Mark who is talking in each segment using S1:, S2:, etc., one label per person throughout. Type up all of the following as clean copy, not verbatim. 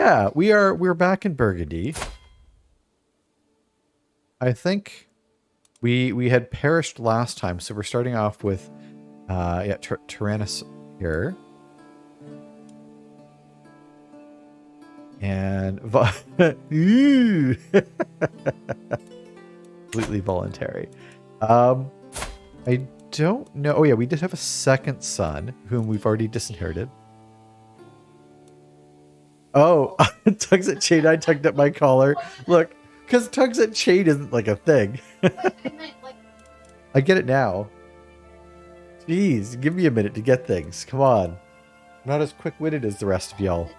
S1: yeah, we're back in Burgundy. I think we had perished last time, so we're starting off with Tyrannus here. And completely voluntary. I don't know. Oh yeah, we did have a second son whom we've already disinherited. Oh, tugs at chain. I tugged at my collar. Look, because tugs at chain isn't like a thing. I get it now. Jeez, give me a minute to get things. Come on. I'm not as quick-witted as the rest of y'all.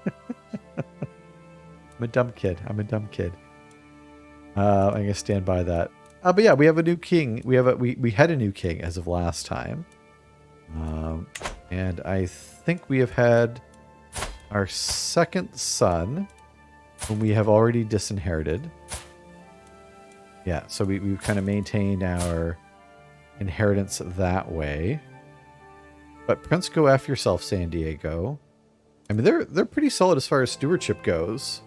S1: I'm a dumb kid. I'm a dumb kid. I'm gonna stand by that. But yeah, we have a new king. We had a new king as of last time. And I think we have had our second son, whom we have already disinherited. Yeah, so we've kind of maintained our inheritance that way. But Prince, go F yourself, San Diego. I mean, they're pretty solid as far as stewardship goes.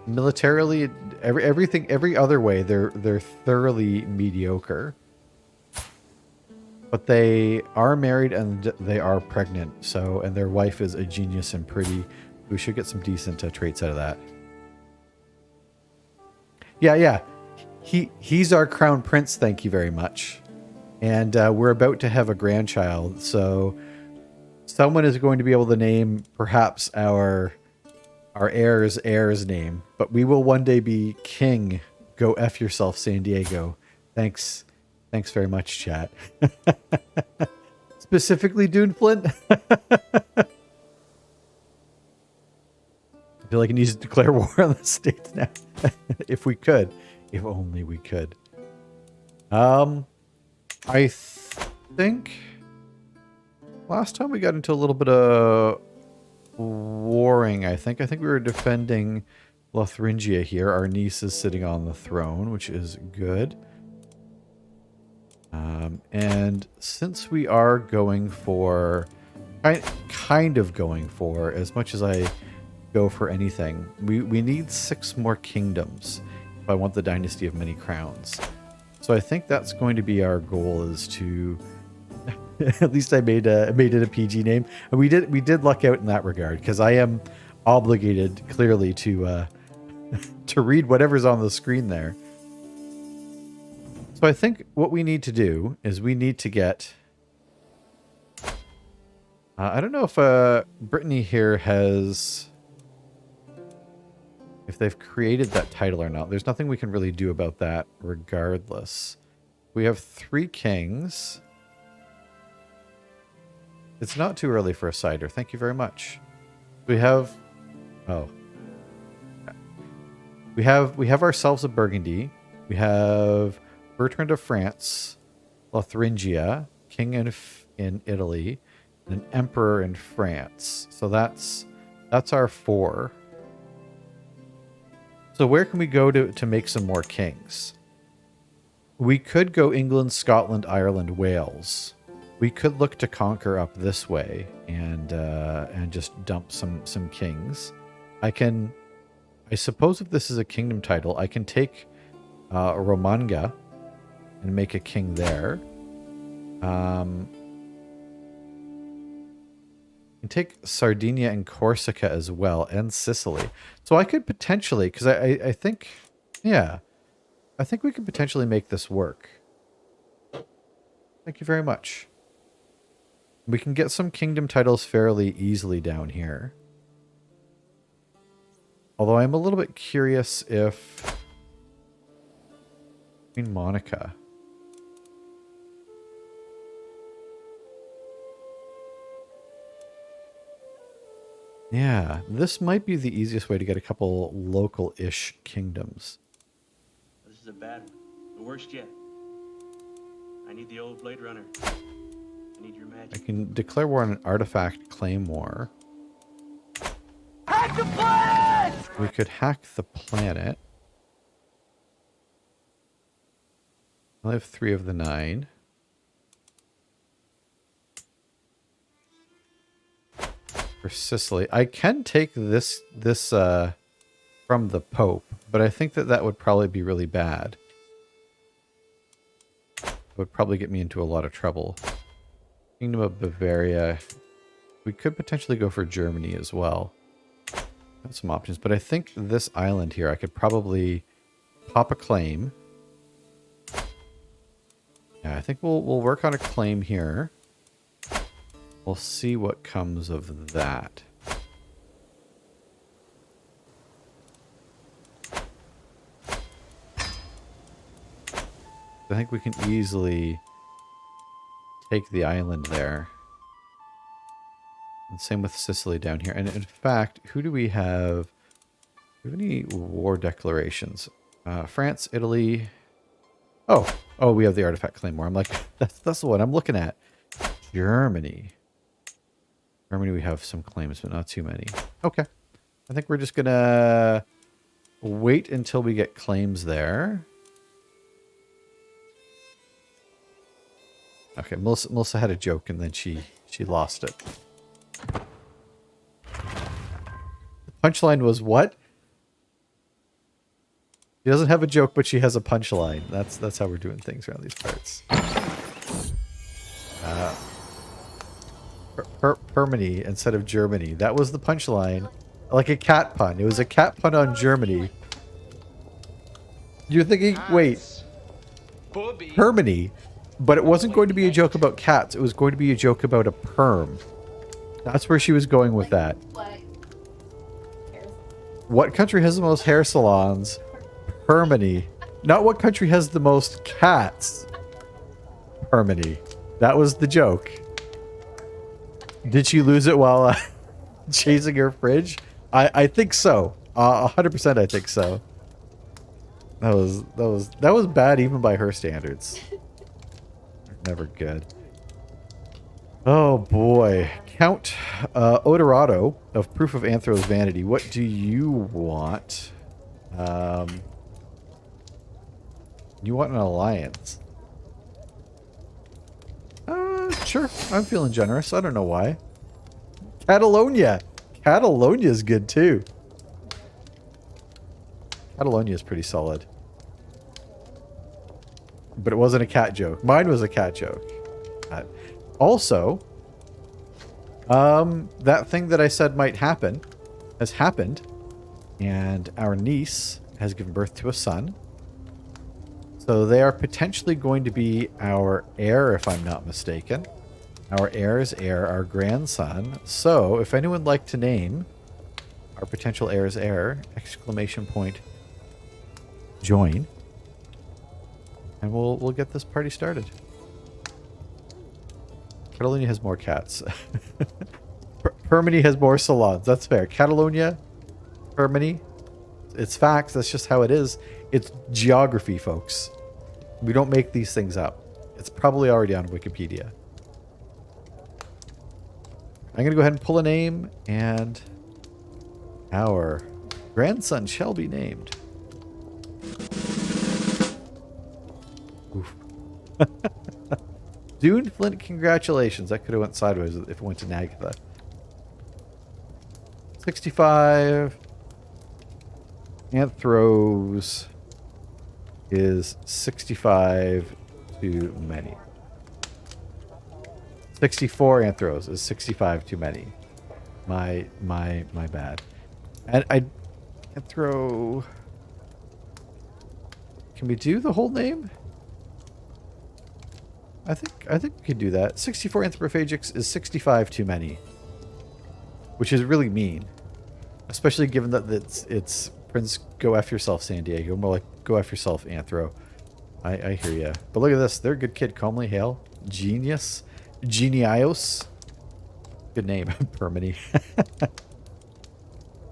S1: Militarily, every other way, they're thoroughly mediocre. But they are married and they are pregnant, and their wife is a genius and pretty. We should get some decent traits out of that. Yeah. He's our crown prince, thank you very much. And we're about to have a grandchild, so someone is going to be able to name perhaps our heir's name. But we will one day be King. Go F yourself, San Diego. Thanks very much, chat. Specifically Dune Flint. I feel like it needs to declare war on the States now. If we could. If only we could. I think last time we got into a little bit of warring, I think we were defending Lotharingia here. Our niece is sitting on the throne, which is good. And since we are going for, kind of going for, as much as I go for anything, we need 6 more kingdoms if I want the Dynasty of Many Crowns. So I think that's going to be our goal, is to, at least I made it a PG name. And we did luck out in that regard, because I am obligated clearly to read whatever's on the screen there. So I think what we need to do is we need to get... I don't know if Brittany here has... if they've created that title or not. There's nothing we can really do about that regardless. We have 3 kings. It's not too early for a cider. Thank you very much. We have... oh. We have ourselves a Burgundy. We have Bertrand of France, Lotharingia, king in Italy, and an emperor in France. So that's our 4. So where can we go to make some more kings? We could go England, Scotland, Ireland, Wales. We could look to conquer up this way and just dump some kings. I suppose if this is a kingdom title, I can take Romanga and make a king there. And take Sardinia and Corsica as well, and Sicily. So I could potentially, because I think, yeah, I think we could potentially make this work. Thank you very much. We can get some kingdom titles fairly easily down here. Although I'm a little bit curious if Queen Monica. Yeah, this might be the easiest way to get a couple local-ish kingdoms.
S2: This is a bad one. The worst yet. I need the old Blade Runner. I need your magic.
S1: I can declare war on an artifact claim war.
S3: Hack the planet!
S1: We could hack the planet. I have 3 of the 9. for Sicily. I can take this from the Pope, but I think that would probably be really bad. It would probably get me into a lot of trouble. Kingdom of Bavaria. We could potentially go for Germany as well. Got some options, but I think this island here, I could probably pop a claim. Yeah, I think we'll work on a claim here. We'll see what comes of that. I think we can easily take the island there. And same with Sicily down here. And in fact, who do we have? Do we have any war declarations? France, Italy. Oh, we have the artifact claymore. I'm like, that's the one I'm looking at. Germany. Germany, we have some claims, but not too many. Okay. I think we're just going to wait until we get claims there. Okay, Melissa had a joke and then she lost it. The punchline was what? She doesn't have a joke, but she has a punchline. That's how we're doing things around these parts. Germany instead of Germany. That was the punchline. Like a cat pun. It was a cat pun on Germany. You're thinking, wait, Germany. But it wasn't going to be a joke about cats. It was going to be a joke about a perm. That's where she was going with that. What country has the most hair salons? Germany. Not what country has the most cats. Germany. That was the joke. Did she lose it while chasing her fridge? I think so. 100% I think so. That was bad even by her standards. Never good. Oh boy. Count Odorado of Proof of Anthro's Vanity. What do you want? You want an alliance? Sure. I'm feeling generous. I don't know why. Catalonia. Catalonia's good too. Catalonia's pretty solid. But it wasn't a cat joke. Mine was a cat joke. Also, that thing that I said might happen has happened. And our niece has given birth to a son. So they are potentially going to be our heir, if I'm not mistaken. Our heir's heir, our grandson. So if anyone would like to name our potential heir's heir, ! Join. And we'll get this party started. Catalonia has more cats. Germany has more salons. That's fair. Catalonia, Germany. It's facts. That's just how it is. It's geography, folks. We don't make these things up. It's probably already on Wikipedia. I'm going to go ahead and pull a name, and our grandson shall be named. Oof. Dune Flint, congratulations. That could have went sideways if it went to Nagatha. 65. Anthros is 65 too many. 64 Anthros is 65 too many. My bad. And Anthro. Can we do the whole name? I think we could do that. 64 Anthropophagics is 65 too many. Which is really mean. Especially given that it's Prince Go F Yourself San Diego. More like Go F Yourself Anthro. I hear ya. But look at this. They're a good kid. Calmly Hail. Genius. Geniios. Good name. Permany.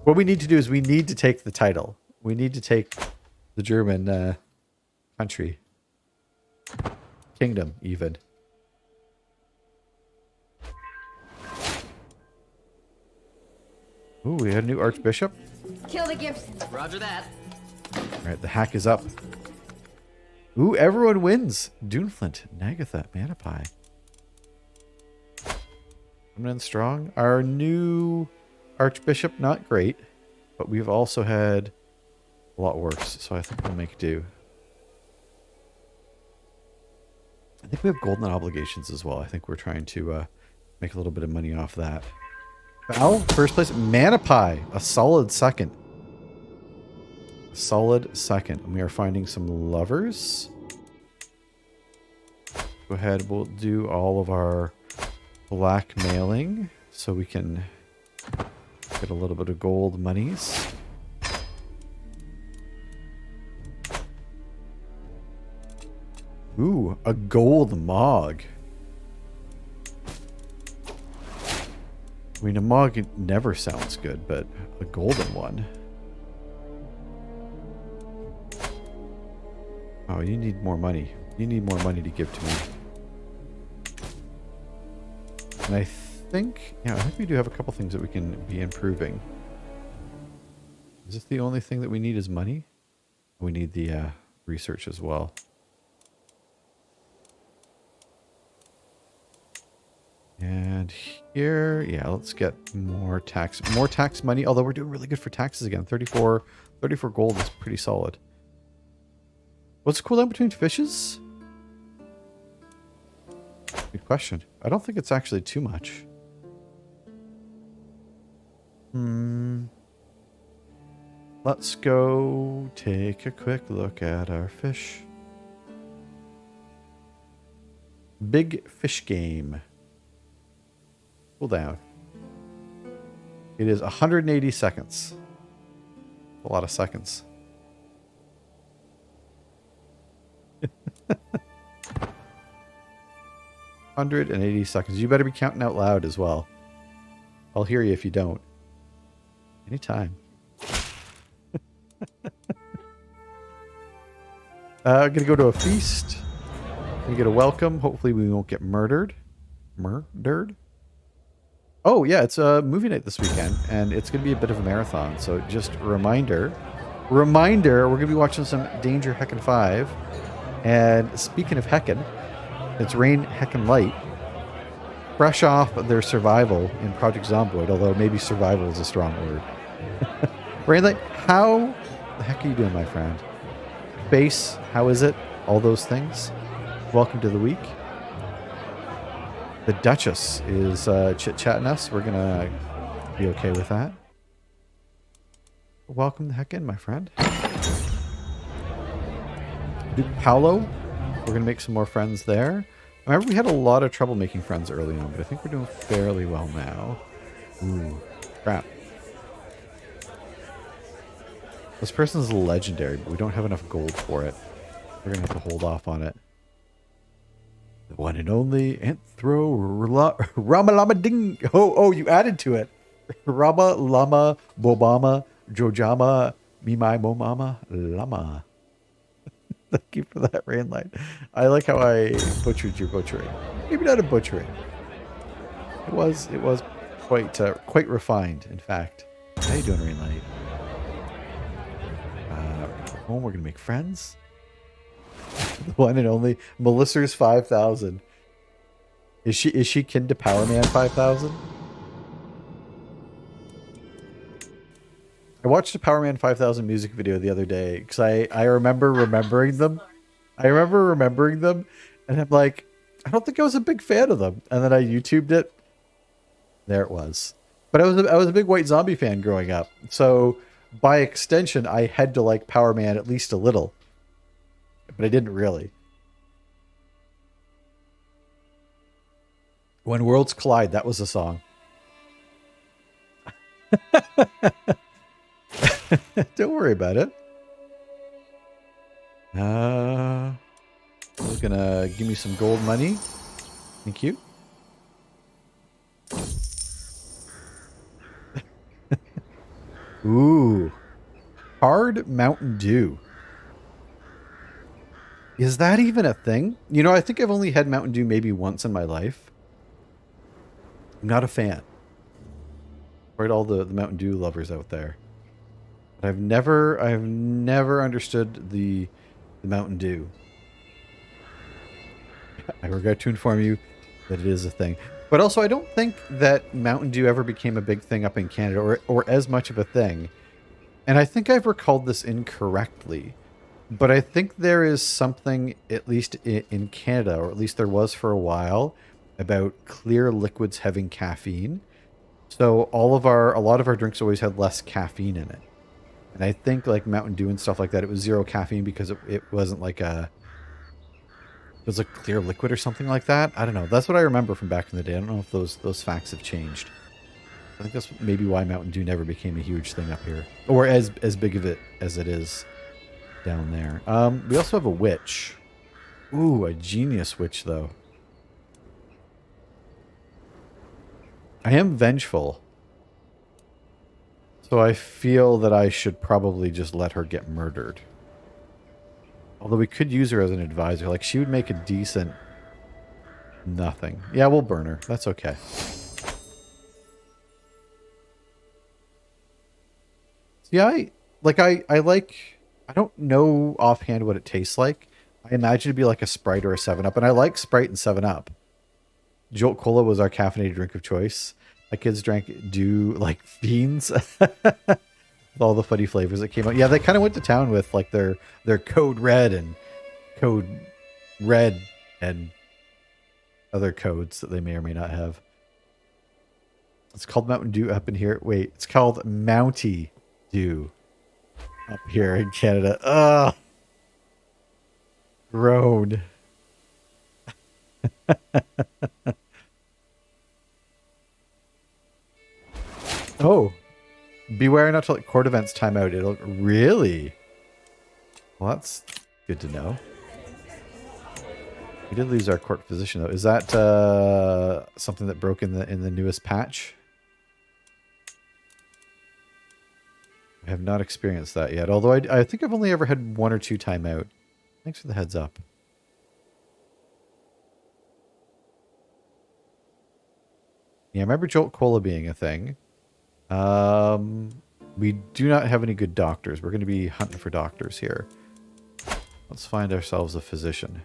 S1: What we need to do is we need to take the title. We need to take the German country. Kingdom, even. Ooh, we had a new archbishop.
S3: Kill the gifts.
S4: Roger that.
S1: Alright, the hack is up. Ooh, everyone wins. Duneflint, Nagatha, Manapai. Coming in strong. Our new Archbishop, not great, but we've also had a lot worse, so I think we'll make do. I think we have golden obligations as well. I think we're trying to make a little bit of money off that. Val, first place. Mana Pie, a solid second. A solid second. And we are finding some lovers. Go ahead, we'll do all of our blackmailing so we can get a little bit of gold monies. Ooh, a gold Mog. I mean, a Mog never sounds good, but a golden one. Oh, you need more money. You need more money to give to me. And I think, yeah, I think we do have a couple things that we can be improving. Is this the only thing that we need is money? We need the research as well. And here, yeah, let's get more tax money. Although we're doing really good for taxes again. 34 gold is pretty solid. What's the cooldown between fishes? Good question. I don't think it's actually too much. Let's go take a quick look at our fish. Big fish game. Cooldown. It is 180 seconds. A lot of seconds. 180 seconds. You better be counting out loud as well. I'll hear you if you don't. Anytime. I'm gonna go to a feast. We get a welcome. Hopefully we won't get murdered. Murdered? Oh yeah, it's a movie night this weekend, and it's gonna be a bit of a marathon. So just a reminder, we're gonna be watching some Danger Heckin' 5. And speaking of Heckin', it's Rain Heckin' Light. Fresh off their survival in Project Zomboid, although maybe survival is a strong word. Rain Light, how the heck are you doing, my friend? Base, how is it? All those things. Welcome to the week. The Duchess is chit-chatting us. We're going to be okay with that. Welcome the heck in, my friend. Duke Paolo, we're going to make some more friends there. I remember we had a lot of trouble making friends early on, but I think we're doing fairly well now. Ooh, crap. This person's legendary, but we don't have enough gold for it. We're going to have to hold off on it. The one and only Anthro Rama Lama Ding. Oh, you added to it. Rama Lama Bobama Jojama Mimai Momama Lama. Thank you for that, Rain Light. I like how I butchered your butchering. Maybe not a butchering. It was quite refined, in fact. How you doing, Rain Light? Home, we're gonna make friends. The one and only Melissa's 5,000. Is she kin to Power Man 5,000? I watched a Power Man 5000 music video the other day because I remember remembering them. I remember remembering them, and I'm like, I don't think I was a big fan of them. And then I YouTubed it. There it was. But I was a big White Zombie fan growing up, so by extension, I had to like Power Man at least a little, but I didn't really. When Worlds Collide, that was the song. Don't worry about it. We're gonna give me some gold money. Thank you. Ooh. Hard Mountain Dew. Is that even a thing? You know, I think I've only had Mountain Dew maybe once in my life. I'm not a fan. Right, all the Mountain Dew lovers out there. I've never understood the Mountain Dew. I regret to inform you that it is a thing. But also, I don't think that Mountain Dew ever became a big thing up in Canada, or as much of a thing. And I think I've recalled this incorrectly. But I think there is something, at least in Canada, or at least there was for a while, about clear liquids having caffeine. So a lot of our drinks always had less caffeine in it. And I think like Mountain Dew and stuff like that, it was zero caffeine because it wasn't like it was a clear liquid or something like that. I don't know. That's what I remember from back in the day. I don't know if those facts have changed. I think that's maybe why Mountain Dew never became a huge thing up here, or as big of it as it is down there. We also have a witch. Ooh, a genius witch, though. I am vengeful. So I feel that I should probably just let her get murdered. Although we could use her as an advisor. Like, she would make a decent... nothing. Yeah, we'll burn her. That's okay. Yeah, I don't know offhand what it tastes like. I imagine it'd be like a Sprite or a 7-Up, and I like Sprite and 7-Up. Jolt Cola was our caffeinated drink of choice. My kids drank Dew like fiends. With all the funny flavors that came out. Yeah, they kind of went to town with like their Code Red and other codes that they may or may not have. It's called Mountain Dew up in here. Wait, it's called Mountie Dew up here in Canada. Ugh. Grown. Oh. Beware not to let court events time out. It'll really. Well, that's good to know. We did lose our court physician though. Is that something that broke in the newest patch? I have not experienced that yet. Although I think I've only ever had 1 or 2 timeout. Thanks for the heads up. Yeah, I remember Jolt Cola being a thing. We do not have any good doctors. We're going to be hunting for doctors here. Let's find ourselves a physician.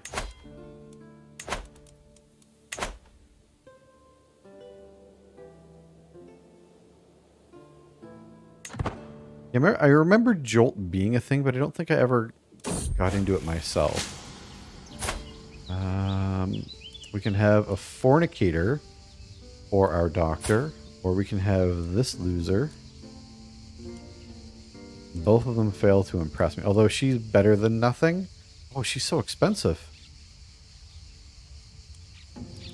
S1: Yeah, I remember Jolt being a thing, but I don't think I ever got into it myself. We can have a fornicator for our doctor, or we can have this loser. Both of them fail to impress me, although she's better than nothing. Oh, she's so expensive.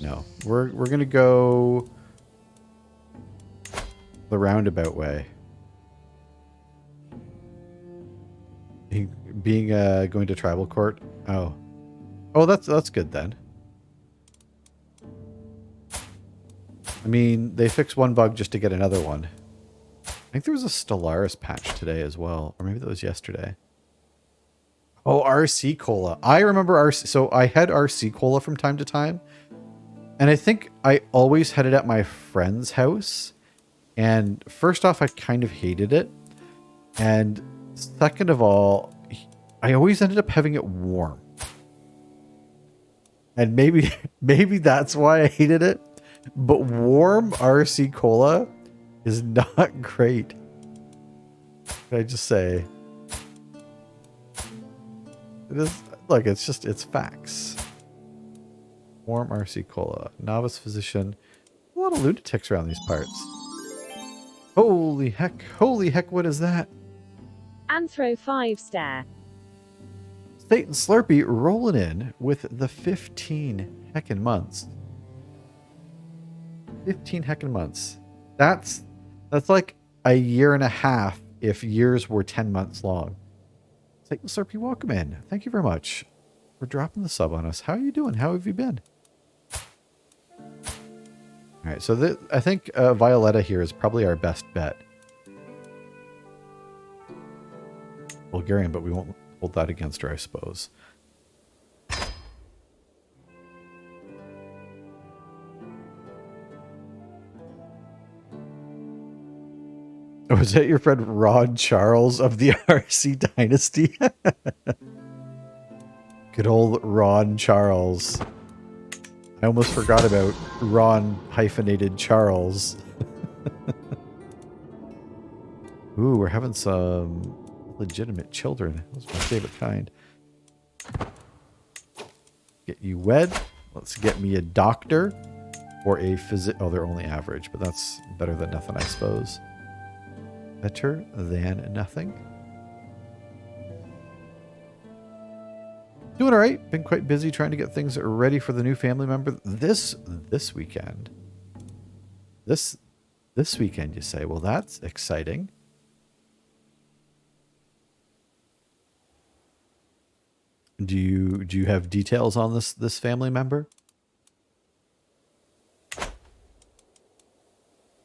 S1: No, we're gonna go the roundabout way. Being going to tribal court. Oh, that's good then. I mean, they fixed one bug just to get another one. I think there was a Stellaris patch today as well, or maybe that was yesterday. Oh, RC Cola. I remember RC. So I had RC Cola from time to time, and I think I always had it at my friend's house. And first off, I kind of hated it, and second of all, I always ended up having it warm. And maybe that's why I hated it. But warm RC Cola is not great. Can I just say? It is. Look, it's facts. Warm RC Cola. Novice physician. A lot of lunatics around these parts. Holy heck, what is that?
S3: Anthro 5 stare.
S1: State and Slurpee rolling in with the 15 heckin' months. 15 heckin' months. That's like a year and a half if years were 10 months long. State and Slurpee, welcome in. Thank you very much for dropping the sub on us. How are you doing? How have you been? All right, so I think Violetta here is probably our best bet. Bulgarian, but we won't hold that against her, I suppose. Oh, is that your friend Ron Charles of the RC Dynasty? Good old Ron Charles. I almost forgot about Ron hyphenated Charles. Ooh, we're having some legitimate children. Those are my favorite kind. Get you wed. Let's get me a doctor or a oh, they're only average, but that's better than nothing, I suppose. Better than nothing. Doing all right. Been quite busy trying to get things ready for the new family member this weekend. This weekend, you say? Well, that's exciting. Do you have details on this family member?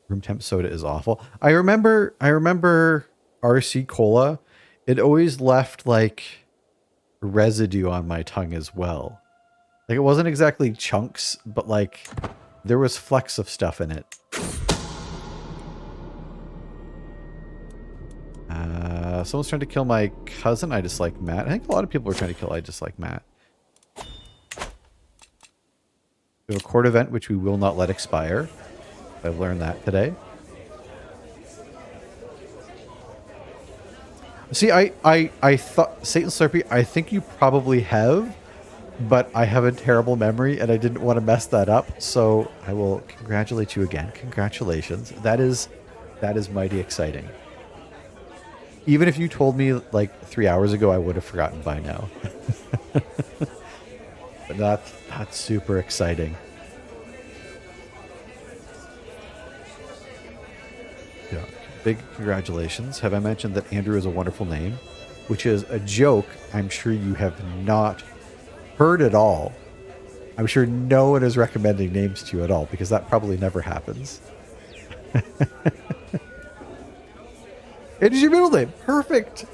S1: Room temp soda is awful. I remember RC Cola. It always left like residue on my tongue as well. Like it wasn't exactly chunks, but like there was flecks of stuff in it. Someone's trying to kill my cousin. I dislike Matt. I think a lot of people are trying to kill I dislike Matt. We have a court event which we will not let expire. I've learned that today. See, I thought Satan Slurpee, I think you probably have, but I have a terrible memory and I didn't want to mess that up. So I will congratulate you again. Congratulations. That is mighty exciting. Even if you told me like 3 hours ago, I would have forgotten by now. But that's super exciting. Yeah. Big congratulations. Have I mentioned that Andrew is a wonderful name? Which is a joke I'm sure you have not heard at all. I'm sure no one is recommending names to you at all because that probably never happens. It is your middle name. Perfect.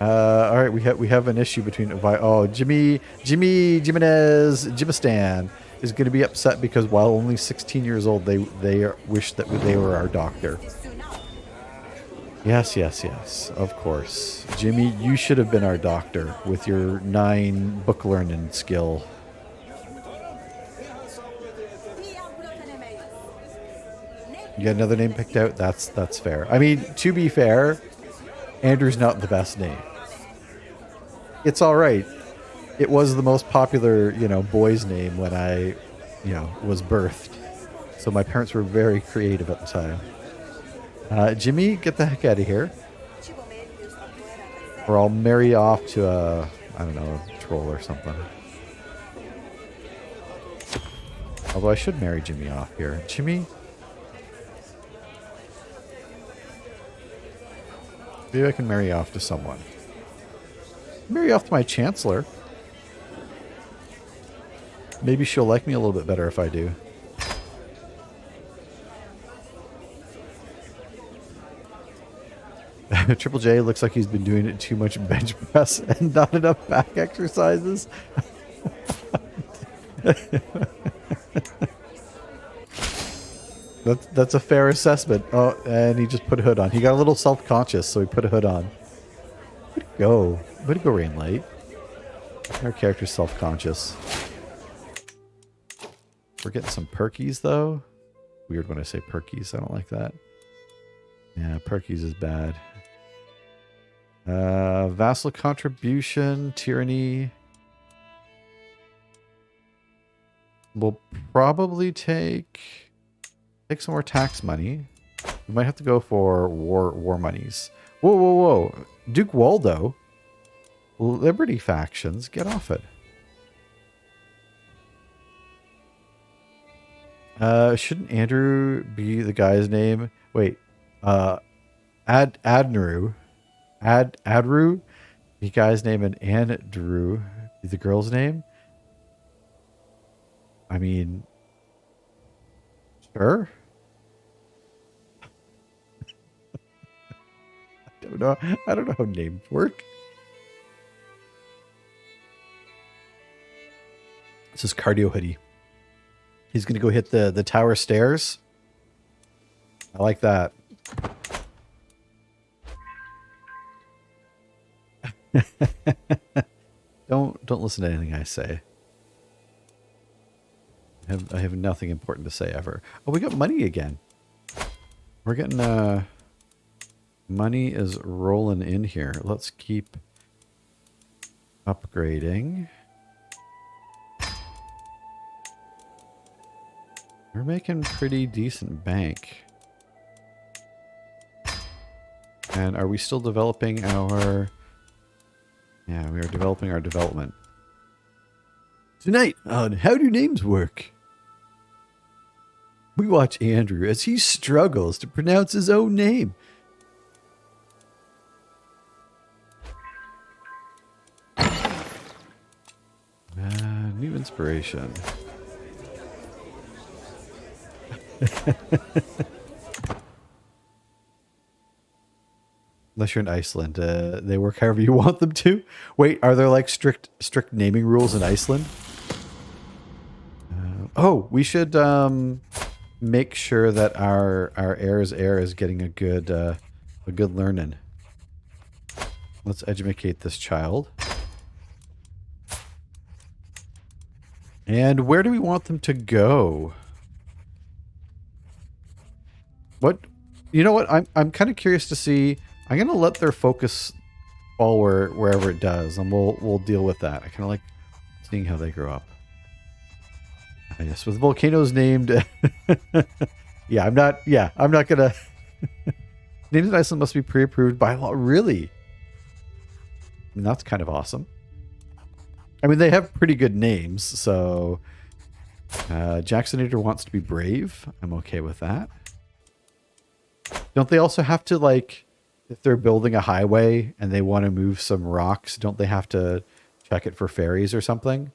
S1: All right, we have an issue between Jimenez Jimistan is going to be upset because while only 16 years old, they wish that they were our doctor. Yes, of course. Jimmy, you should have been our doctor with your 9 book learning skill. You got another name picked out? That's fair. I mean, to be fair, Andrew's not the best name. It's all right. It was the most popular, boy's name when I, was birthed. So my parents were very creative at the time. Jimmy, get the heck out of here. Or I'll marry you off to a troll or something. Although I should marry Jimmy off here. Jimmy? Maybe I can marry off to someone. Marry off to my chancellor. Maybe she'll like me a little bit better if I do. Triple J looks like he's been doing too much bench press and not enough back exercises. That's a fair assessment. Oh, and he just put a hood on. He got a little self-conscious, so he put a hood on. Way to go. Way to go, Rainlight. Our character's self-conscious. We're getting some perkies, though. Weird when I say perkies. I don't like that. Yeah, perkies is bad. Vassal contribution, tyranny. We'll probably take some more tax money. We might have to go for war monies. Whoa. Duke Waldo. Liberty factions. Get off it. Shouldn't Andrew be the guy's name? Wait. Adru, the guy's name, and Andrew be the girl's name? I mean, sure. I don't know how names work. This is Cardio Hoodie. He's gonna go hit the tower stairs. I like that. Don't listen to anything I say. I have nothing important to say ever. Oh, we got money again. We're getting money is rolling in here. Let's keep upgrading. We're making pretty decent bank. And are we still developing our... Yeah, we are developing our development. Tonight on How Do Names Work, we watch Andrew as he struggles to pronounce his own name. New inspiration. Unless you're in Iceland, they work however you want them to. Wait, are there like strict naming rules in Iceland? Oh, we should make sure that our heir's heir is getting a good learning. Let's educate this child. And where do we want them to go? What? You know what? I'm kind of curious to see. I'm gonna let their focus fall wherever it does, and we'll deal with that. I kind of like seeing how they grow up. Yes, with volcanoes named. Yeah, I'm not gonna. Names in Iceland must be pre-approved by law. Really? I mean, that's kind of awesome. I mean, they have pretty good names, so Jacksonator wants to be brave. I'm okay with that. Don't they also have to, like, if they're building a highway and they want to move some rocks, don't they have to check it for ferries or something?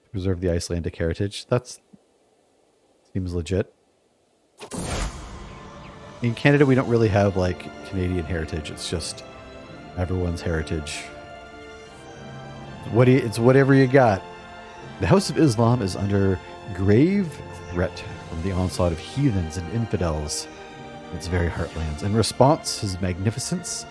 S1: To preserve the Icelandic heritage. That seems legit. In Canada, we don't really have, like, Canadian heritage. It's just everyone's heritage. It's whatever you got. The House of Islam is under grave threat from the onslaught of heathens and infidels in its very heartlands. In response, His Magnificence,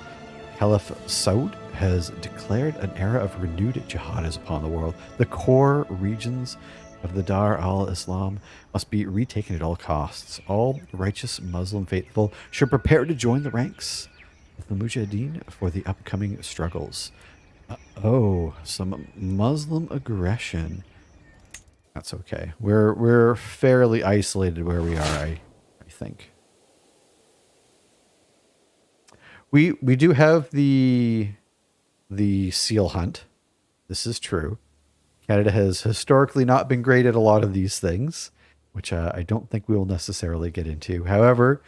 S1: Caliph Saud, has declared an era of renewed jihad is upon the world. The core regions of the Dar al-Islam must be retaken at all costs. All righteous Muslim faithful should prepare to join the ranks of the Mujahideen for the upcoming struggles. Oh, some Muslim aggression. That's okay. We're fairly isolated where we are, I think. We do have the seal hunt. This is true. Canada has historically not been great at a lot of these things, which I don't think we will necessarily get into. However,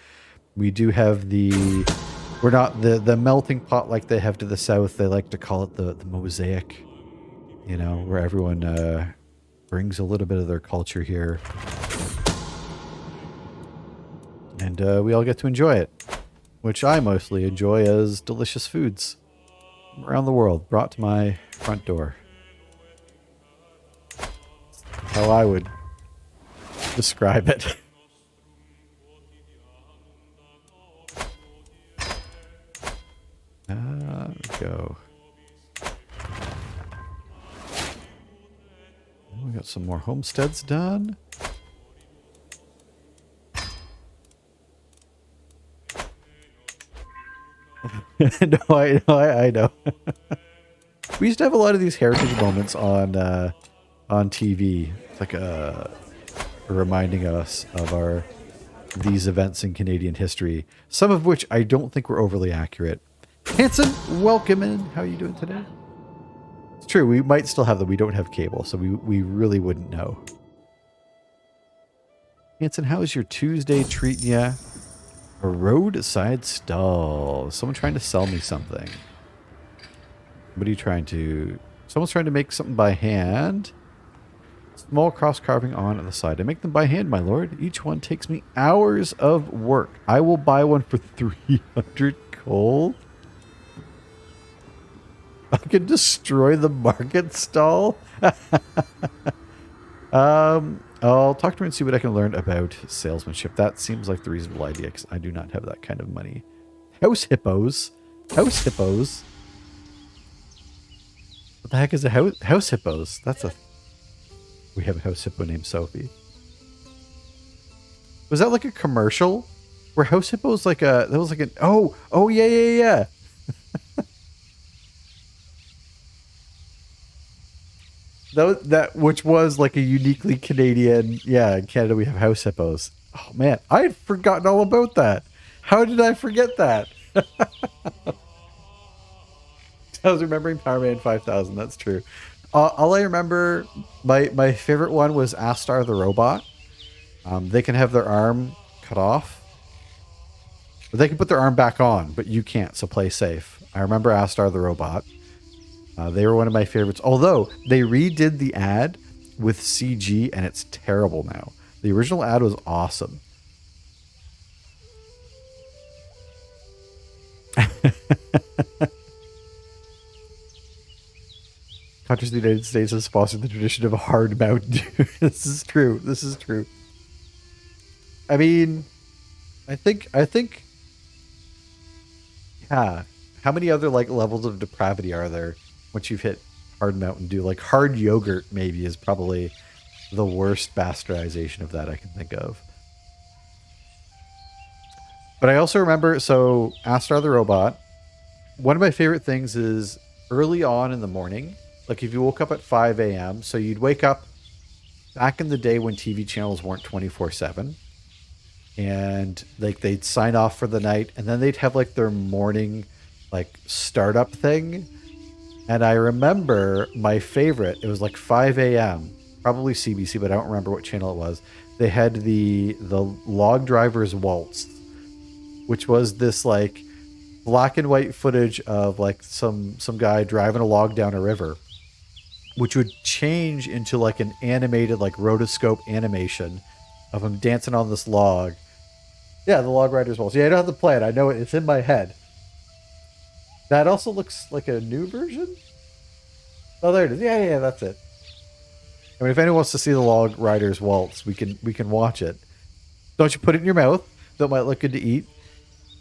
S1: we do have we're not the melting pot like they have to the south. They like to call it the mosaic, you know, where everyone brings a little bit of their culture here. And we all get to enjoy it, which I mostly enjoy as delicious foods from around the world brought to my front door. How I would describe it. There we go. We got some more homesteads done. No, I know. We used to have a lot of these heritage moments on TV. It's like reminding us of these events in Canadian history. Some of which I don't think were overly accurate. Hanson, welcome in. How are you doing today? It's true, we might still have them. We don't have cable, so we really wouldn't know. Hanson, how is your Tuesday treating ya? A roadside stall. Someone trying to sell me something. What are you trying to... Someone's trying to make something by hand. Small cross carving on the side. I make them by hand, my lord. Each one takes me hours of work. I will buy one for 300 gold. I can destroy the market stall. I'll talk to her and see what I can learn about salesmanship. That seems like the reasonable idea because I do not have that kind of money. House hippos. House hippos. What the heck is a house hippos? That's a... We have a house hippo named Sophie. Was that like a commercial? Were house hippos like a... That was like an... Oh, yeah. That which was like a uniquely Canadian... Yeah, in Canada we have house hippos. Oh, man. I had forgotten all about that. How did I forget that? I was remembering Power Man 5000. That's true. All I remember... My favorite one was Astar the robot. They can have their arm cut off. Or they can put their arm back on, but you can't, so play safe. I remember Astar the robot. They were one of my favorites. Although, they redid the ad with CG, and it's terrible now. The original ad was awesome. Countries of the United States has fostered the tradition of a hard mount. This is true. This is true. I mean, I think, yeah. How many other like levels of depravity are there once you've hit hard Mountain Dew? Like hard yogurt maybe is probably the worst bastardization of that I can think of. But I also remember, so Astar the robot, one of my favorite things is early on in the morning, like if you woke up at 5 a.m., so you'd wake up back in the day when TV channels weren't 24/7. And like they'd sign off for the night, and then they'd have like their morning like startup thing. And I remember my favorite, it was like 5 a.m., probably CBC, but I don't remember what channel it was. They had the Log Driver's Waltz, which was this like black and white footage of like some guy driving a log down a river, which would change into like an animated like rotoscope animation of him dancing on this log. Yeah, the Log Rider's Waltz. Yeah, I don't have to play it. I know it. It's in my head. That also looks like a new version. Oh, there it is. Yeah, that's it. I mean, if anyone wants to see the Log Rider's Waltz, we can watch it. Don't you put it in your mouth? That might look good to eat.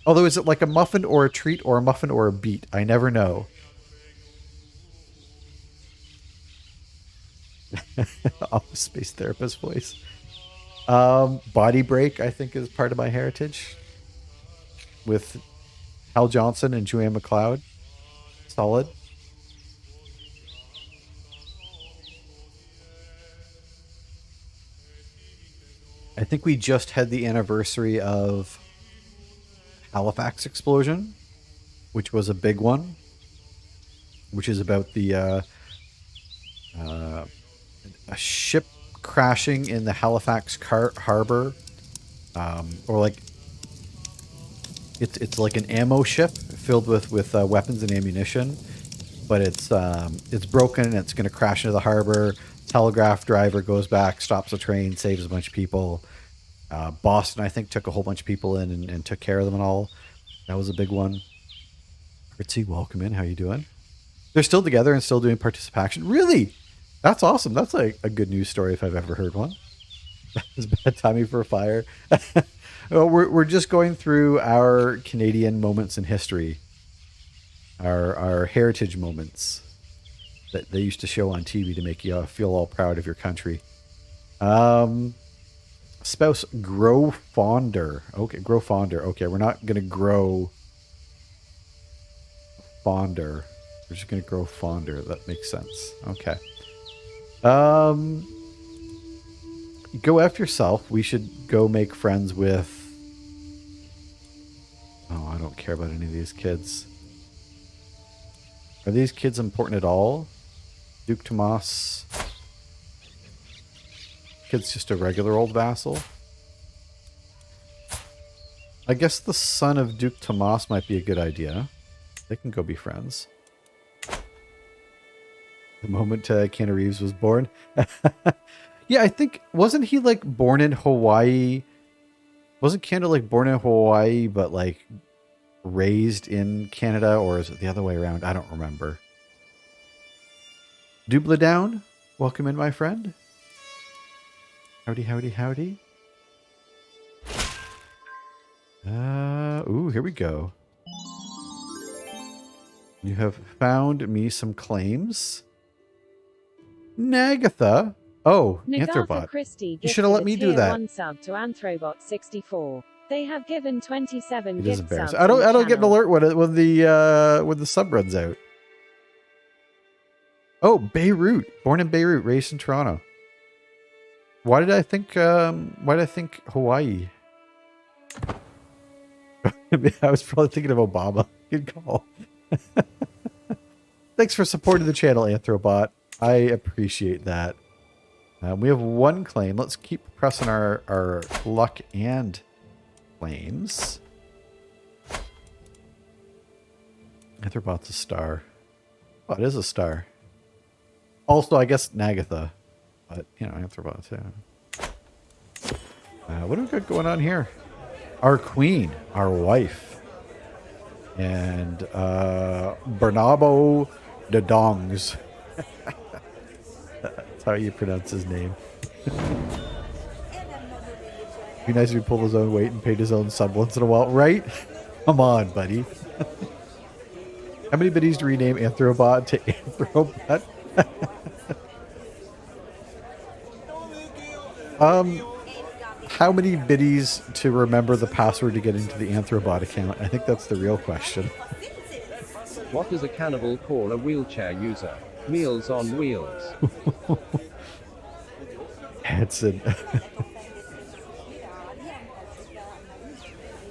S1: Although, is it like a muffin or a treat or a muffin or a beet? I never know. Office Space Therapist voice. Body Break, I think, is part of my heritage. With Hal Johnson and Joanne McLeod. Solid. I think we just had the anniversary of Halifax Explosion, which was a big one. Which is about the a ship crashing in the Halifax harbor, or like it's like an ammo ship filled with weapons and ammunition, but it's broken and it's going to crash into the harbor. Telegraph driver goes back, stops the train, saves a bunch of people. Boston, I think, took a whole bunch of people in and took care of them and all. That was a big one. Ritzy, welcome in. How you doing? They're still together and still doing participation. Really? That's awesome. That's like a good news story if I've ever heard one. That was bad timing for a fire. Well, we're just going through our Canadian moments in history. Our heritage moments that they used to show on TV to make you feel all proud of your country. Spouse grow fonder. Okay, grow fonder. Okay, we're not going to grow fonder. We're just going to grow fonder. That makes sense. Okay. Go F yourself. We should go make friends with... Oh, I don't care about any of these kids. Are these kids important at all? Duke Tomas. Kid's just a regular old vassal. I guess the son of Duke Tomas might be a good idea. They can go be friends. The moment Keanu Reeves was born. Yeah, I think... Wasn't he, like, born in Hawaii? Wasn't Keanu, like, born in Hawaii, but, like, raised in Canada? Or is it the other way around? I don't remember. Dubla down. Welcome in, my friend. Howdy, howdy, howdy. Ooh, here we go. You have found me some claims. Nagatha. Oh,
S3: Nagatha
S1: Anthrobot.
S3: Christie
S1: You should have let
S3: gifted
S1: me
S3: a
S1: do
S3: tier
S1: that.
S3: 1 sub to Anthrobot 64. They have given 27
S1: It is
S3: gift subs
S1: embarrassing.
S3: on the
S1: I don't get an
S3: channel.
S1: alert when the sub runs out. Oh, Beirut. Born in Beirut, raised in Toronto. Why did I think Hawaii? I was probably thinking of Obama. Good call. Thanks for supporting the channel, Anthrobot. I appreciate that. We have one claim. Let's keep pressing our luck and claims. Anthrobot's a star. Oh, it is a star. Also, I guess Nagatha. But, you know, Anthrobot too. What do we got going on here? Our queen, our wife. And Bernabo de Dongs. That's how you pronounce his name. Be nice if he pulled his own weight and paid his own sub once in a while, right? Come on, buddy. How many biddies to rename Anthrobot to Anthrobot? How many biddies to remember the password to get into the Anthrobot account? I think that's the real question.
S4: What does a cannibal call a wheelchair user? Meals on wheels.
S1: Hanson.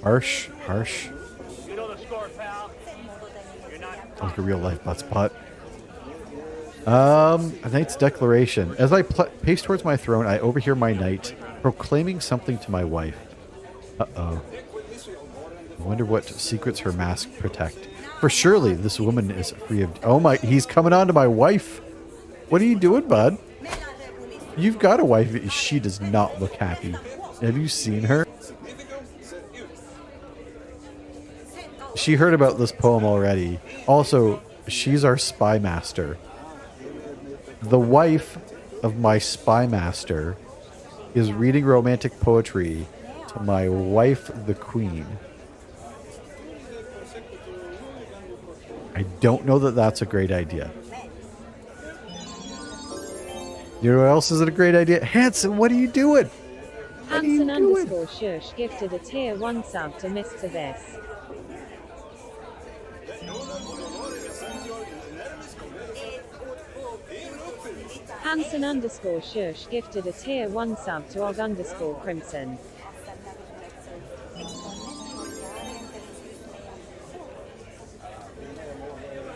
S1: Harsh.
S2: You know the score, pal. You're not.
S1: Like a real life butt spot. A knight's declaration. As I pace towards my throne, I overhear my knight proclaiming something to my wife. Uh-oh. I wonder what secrets her mask protect. For surely this woman is free of... Oh my... He's coming on to my wife. What are you doing, bud? You've got a wife. She does not look happy. Have you seen her? She heard about this poem already. Also, she's our spy master. The wife of my spy master is reading romantic poetry to my wife, the queen. I don't know that that's a great idea. You know what else isn't a great idea? Hanson, what are you doing? What are you
S3: Hanson
S1: doing?
S3: underscore shush gifted a tier 1 sub to Mr. This. Hanson underscore shush gifted a tier 1 sub to Og underscore Crimson.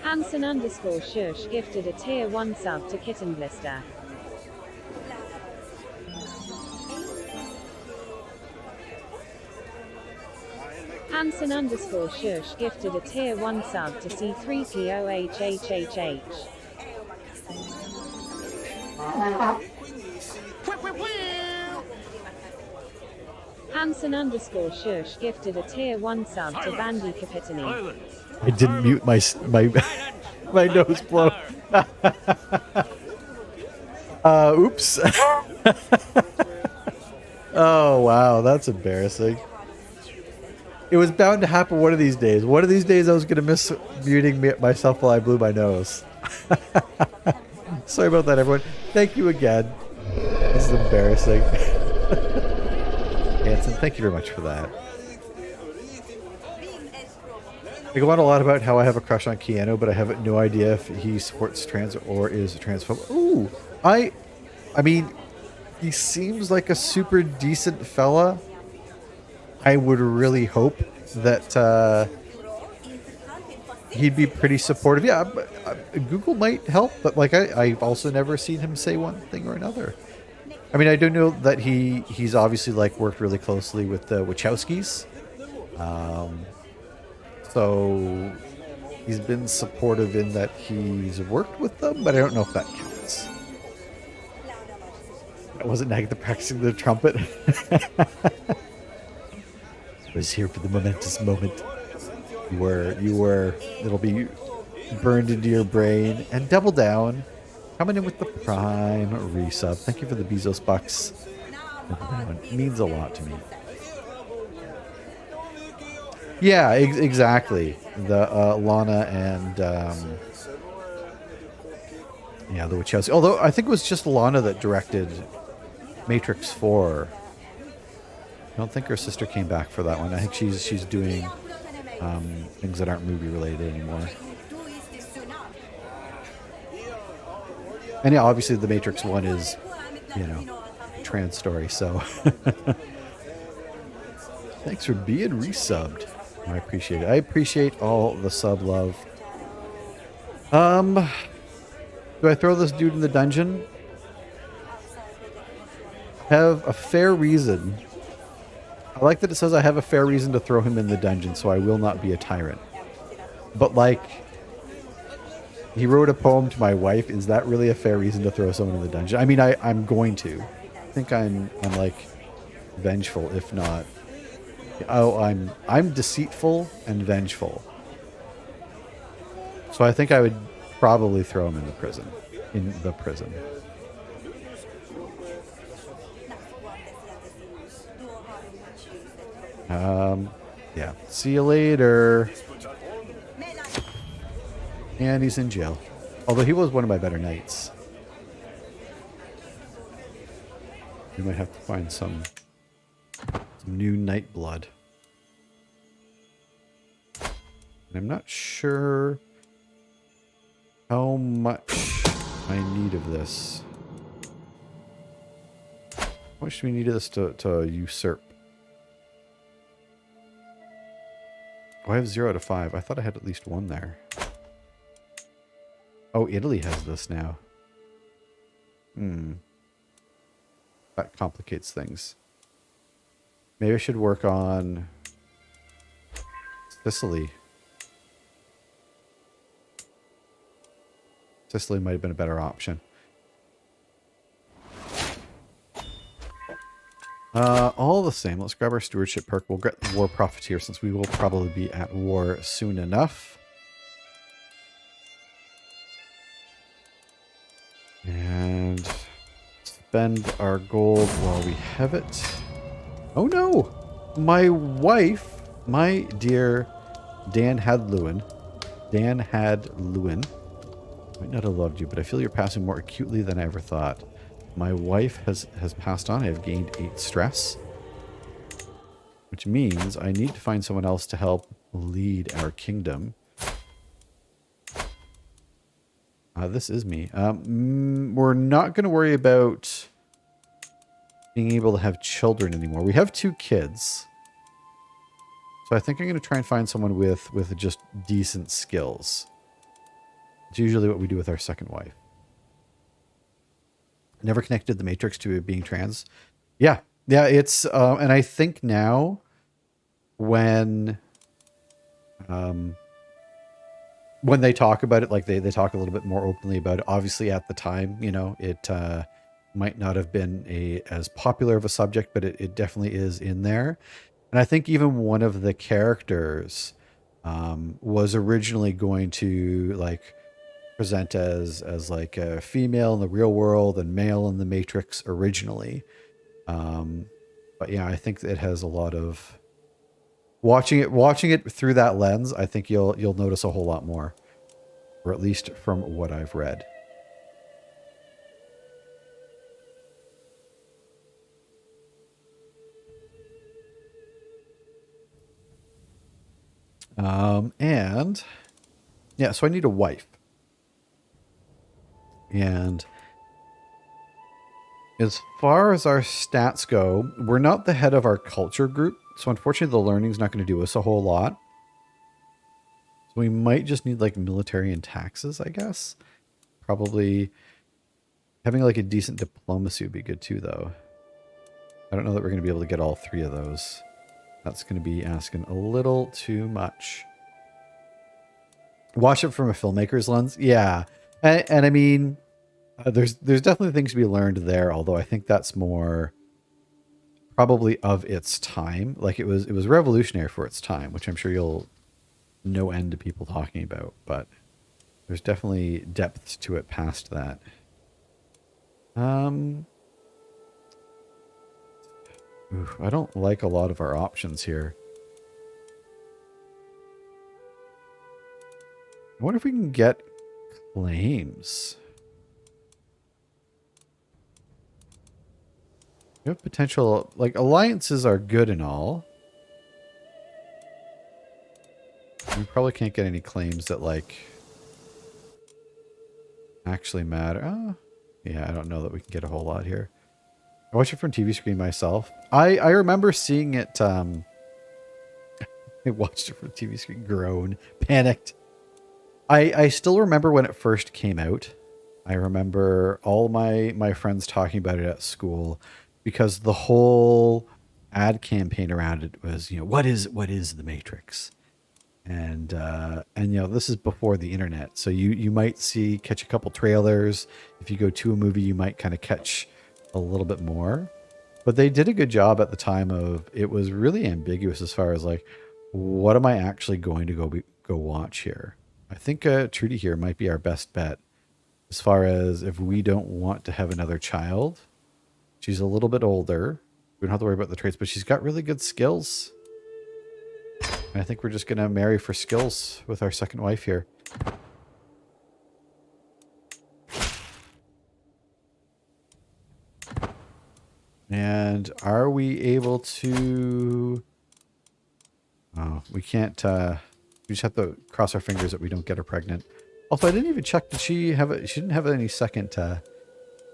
S3: Hanson underscore shush gifted a tier 1 sub to Kitten Blister. Hanson underscore shush gifted a tier 1 sub to C3POHHHH. Hanson underscore shush gifted a tier 1 sub to Bandy Capitani.
S1: I didn't mute my my nose blow. Oops. Oh wow, that's embarrassing. It was bound to happen one of these days. One of these days I was going to miss muting myself while I blew my nose. Sorry about that, everyone. Thank you again. This is embarrassing. Hanson, thank you very much for that. I go on a lot about how I have a crush on Keanu, but I have no idea if he supports trans or is transphobic. Ooh, I mean, he seems like a super decent fella. I would really hope that he'd be pretty supportive. Yeah, but, Google might help, but like I've also never seen him say one thing or another. I mean, I do know that he's obviously like worked really closely with the Wachowskis. So he's been supportive in that he's worked with them, but I don't know if that counts. That wasn't Nagatha practicing the trumpet. I was here for the momentous moment. You were. It'll be burned into your brain. And Double Down, coming in with the prime resub. Thank you for the Bezos bucks. Double Down. It means a lot to me. Yeah, exactly. The Lana and Yeah, the Wachowski. Although I think it was just Lana that directed Matrix 4. I don't think her sister came back for that one. I think she's doing things that aren't movie related anymore. And yeah, obviously the Matrix one is, you know, a trans story. So thanks for being resubbed. I appreciate it. I appreciate all the sub love. Do I throw this dude in the dungeon? Have a fair reason. I like that it says I have a fair reason to throw him in the dungeon, so I will not be a tyrant. But like, he wrote a poem to my wife. Is that really a fair reason to throw someone in the dungeon? I mean, I'm going to. I think I'm like vengeful, if not. Oh, I'm deceitful and vengeful. So I think I would probably throw him in the prison. In the prison. Yeah. See you later. And he's in jail. Although he was one of my better knights. We might have to find some new knight blood. And I'm not sure how much I need of this. How much do we need of this to usurp? Oh, I have 0 out of 5. I thought I had at least 1 there. Oh, Italy has this now. That complicates things. Maybe I should work on Sicily. Sicily might have been a better option. All the same, let's grab our stewardship perk. We'll get the war profiteer since we will probably be at war soon enough. And spend our gold while we have it. Oh no! My wife, my dear Dan Hadlewin. Dan Hadlewin. I might not have loved you, but I feel you're passing more acutely than I ever thought. My wife has passed on. I have gained 8 stress. Which means I need to find someone else to help lead our kingdom. This is me. We're not going to worry about being able to have children anymore. We have 2 kids. So I think I'm going to try and find someone with just decent skills. It's usually what we do with our second wife. Never connected the Matrix to it being trans. Yeah. Yeah, it's... and I think now when they talk about it, like they talk a little bit more openly about it. Obviously, at the time, you know, it might not have been as popular of a subject, but it definitely is in there. And I think even one of the characters was originally going to like present as like a female in the real world and male in the Matrix originally. But yeah, I think it has a lot of watching it through that lens. I think you'll notice a whole lot more, or at least from what I've read. And yeah, so I need a wife. And as far as our stats go, we're not the head of our culture group. So unfortunately, the learning's not going to do us a whole lot. So we might just need like military and taxes, I guess. Probably having like a decent diplomacy would be good too, though. I don't know that we're going to be able to get all 3 of those. That's going to be asking a little too much. Watch it from a filmmaker's lens. Yeah. And I mean, there's definitely things to be learned there, although I think that's more probably of its time. Like it was revolutionary for its time, which I'm sure you'll no end of people talking about, but there's definitely depth to it past that. I don't like a lot of our options here. I wonder if we can get claims. We have potential, like, alliances are good and all. We probably can't get any claims that, like, actually matter. Oh, yeah, I don't know that we can get a whole lot here. I watched it from TV screen myself. I remember seeing it, I watched it from TV screen, groan, panicked. I still remember when it first came out. I remember all my friends talking about it at school because the whole ad campaign around it was, you know, what is the Matrix? And you know, this is before the internet. So you might catch a couple trailers. If you go to a movie, you might kind of catch a little bit more. But they did a good job at the time of, it was really ambiguous as far as like, what am I actually going to go watch here? I think Trudy here might be our best bet as far as if we don't want to have another child. She's a little bit older. We don't have to worry about the traits, but she's got really good skills. And I think we're just going to marry for skills with our second wife here. And are we able to... Oh, we can't... we just have to cross our fingers that we don't get her pregnant. Also, I didn't even check. Did she have she didn't have any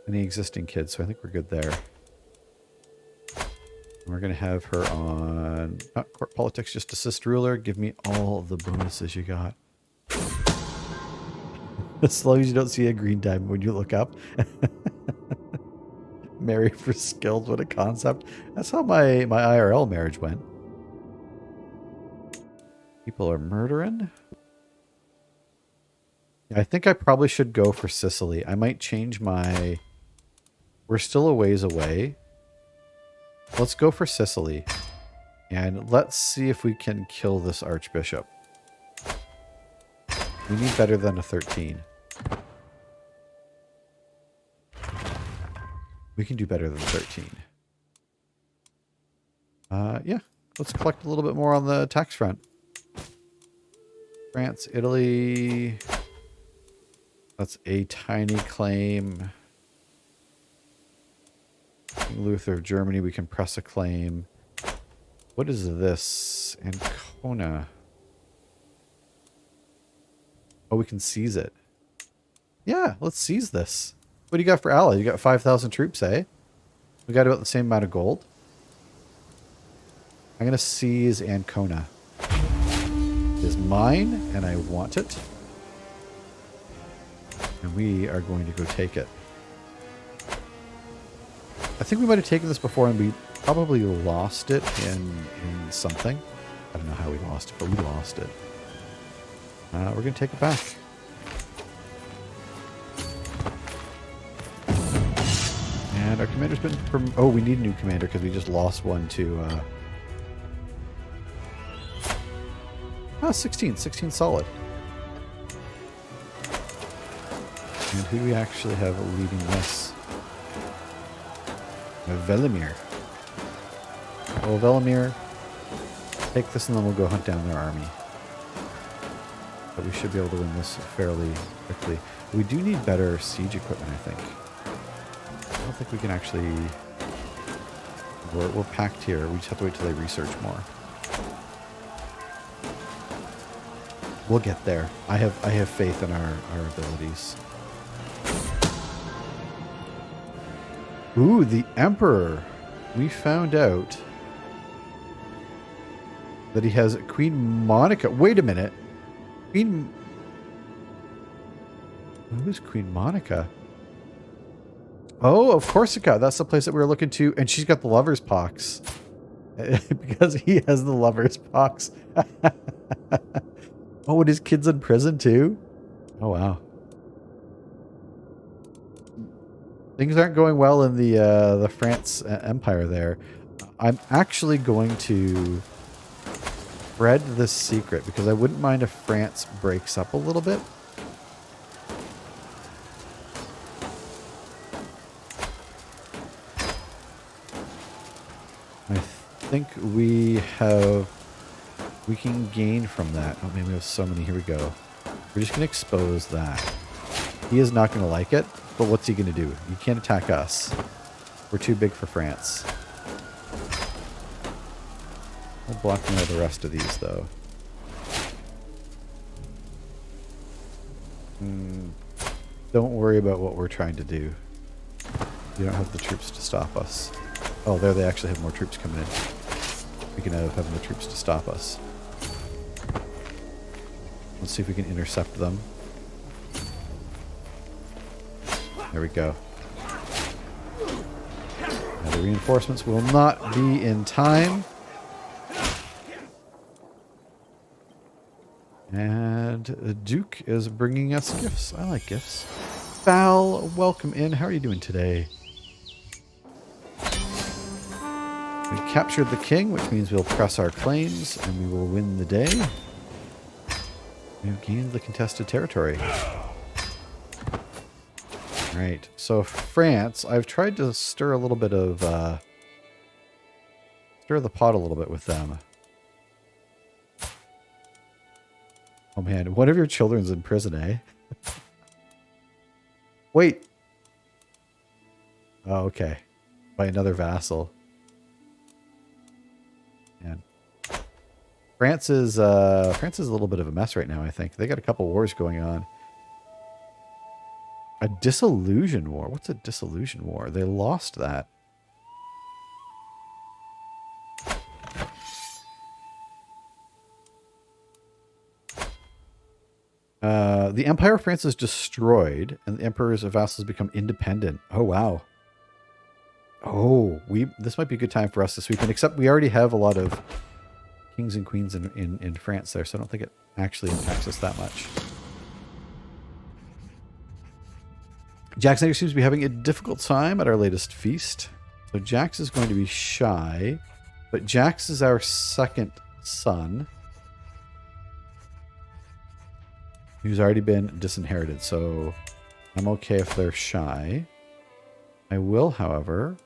S1: any existing kids, so I think we're good there. We're going to have her on court politics, just assist ruler. Give me all of the bonuses you got. As long as you don't see a green diamond when you look up. Marry for skills, what a concept. That's how my IRL marriage went. People are murdering. I think I probably should go for Sicily. I might change my... We're still a ways away. Let's go for Sicily. And let's see if we can kill this archbishop. We need better than a 13. We can do better than 13. Yeah. Let's collect a little bit more on the tax front. France, Italy. That's a tiny claim. King Luther of Germany, we can press a claim. What is this? Ancona. Oh, we can seize it. Yeah, let's seize this. What do you got for allies? You got 5,000 troops, eh? We got about the same amount of gold. I'm going to seize Ancona. It is mine, and I want it. And we are going to go take it. I think we might have taken this before, and we probably lost it in something. I don't know how we lost it, but we lost it. We're going to take it back. And our commander's been... Oh, we need a new commander because we just lost one to... 16. 16 solid. And who do we actually have leading this? Velimir. Oh, Velimir. Take this and then we'll go hunt down their army. But we should be able to win this fairly quickly. We do need better siege equipment, I think. I don't think we can actually... We're packed here. We just have to wait till they research more. We'll get there. I have faith in our abilities. Ooh, the Emperor. We found out that he has Queen Monica. Wait a minute. Who's Queen Monica? Oh, of Corsica. That's the place that we were looking to. And she's got the lover's pox. Because he has the lover's pox. Oh, and his kid's in prison too? Oh, wow. Things aren't going well in the France Empire there. I'm actually going to spread this secret because I wouldn't mind if France breaks up a little bit. I think we can gain from that. Oh man, we have so many. Here we go. We're just going to expose that. He is not going to like it, but what's he going to do? He can't attack us. We're too big for France. We'll block out the rest of these, though. Don't worry about what we're trying to do. You don't have the troops to stop us. Oh, there they actually have more troops coming in. Speaking of having the troops to stop us. Let's see if we can intercept them. There we go. Now the reinforcements will not be in time. And the Duke is bringing us gifts. I like gifts. Val, welcome in. How are you doing today? We captured the king, which means we'll press our claims and we will win the day. We've gained the contested territory. Right. So France, I've tried to stir a little bit of stir the pot a little bit with them. Oh man, one of your children's in prison, eh? Wait. Oh, okay. By another vassal. Man. France is a little bit of a mess right now, I think. They got a couple wars going on. A disillusion war? What's a disillusion war? They lost that. The Empire of France is destroyed, and the Emperor's vassals become independent. Oh, wow. Oh, this might be a good time for us to sweep in, except we already have a lot of kings and queens in France there, so I don't think it actually impacts us that much. Jackson seems to be having a difficult time at our latest feast. So Jax is going to be shy, but Jax is our second son, who's already been disinherited, so I'm okay if they're shy. I will, however,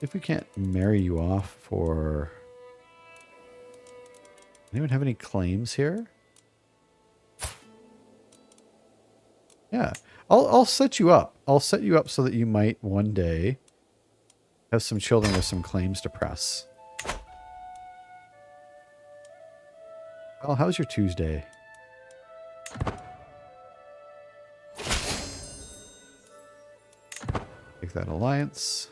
S1: if we can't marry you off for... Anyone have any claims here? Yeah, I'll set you up. I'll set you up so that you might one day have some children with some claims to press. Well, how's your Tuesday? Take that alliance.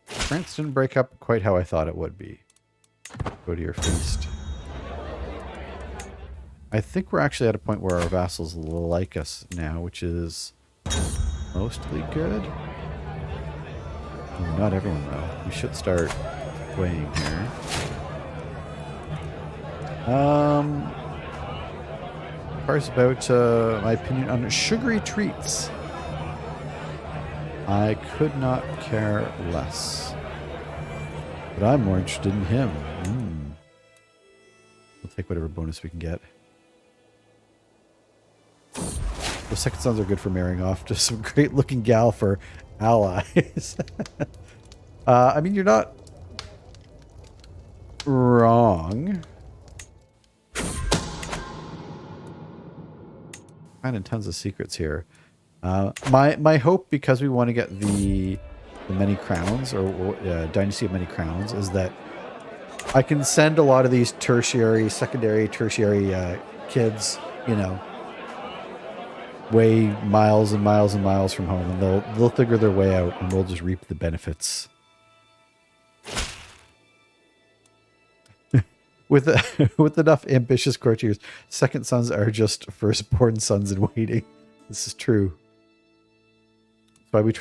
S1: France didn't break up quite how I thought it would be. Go to your feast. I think we're actually at a point where our vassals like us now, which is mostly good. Not everyone, though. We should start weighing here. Parts about my opinion on sugary treats. I could not care less. But I'm more interested in him. We'll take whatever bonus we can get. The second sons are good for marrying off to some great looking gal for allies. I mean, you're not wrong. Finding tons of secrets here. My hope, because we want to get the many crowns, or dynasty of many crowns, is that I can send a lot of these secondary, tertiary kids, you know, way miles and miles and miles from home, and they'll figure their way out, and we'll just reap the benefits. With enough ambitious courtiers, second sons are just firstborn sons in waiting. This is true. That's why we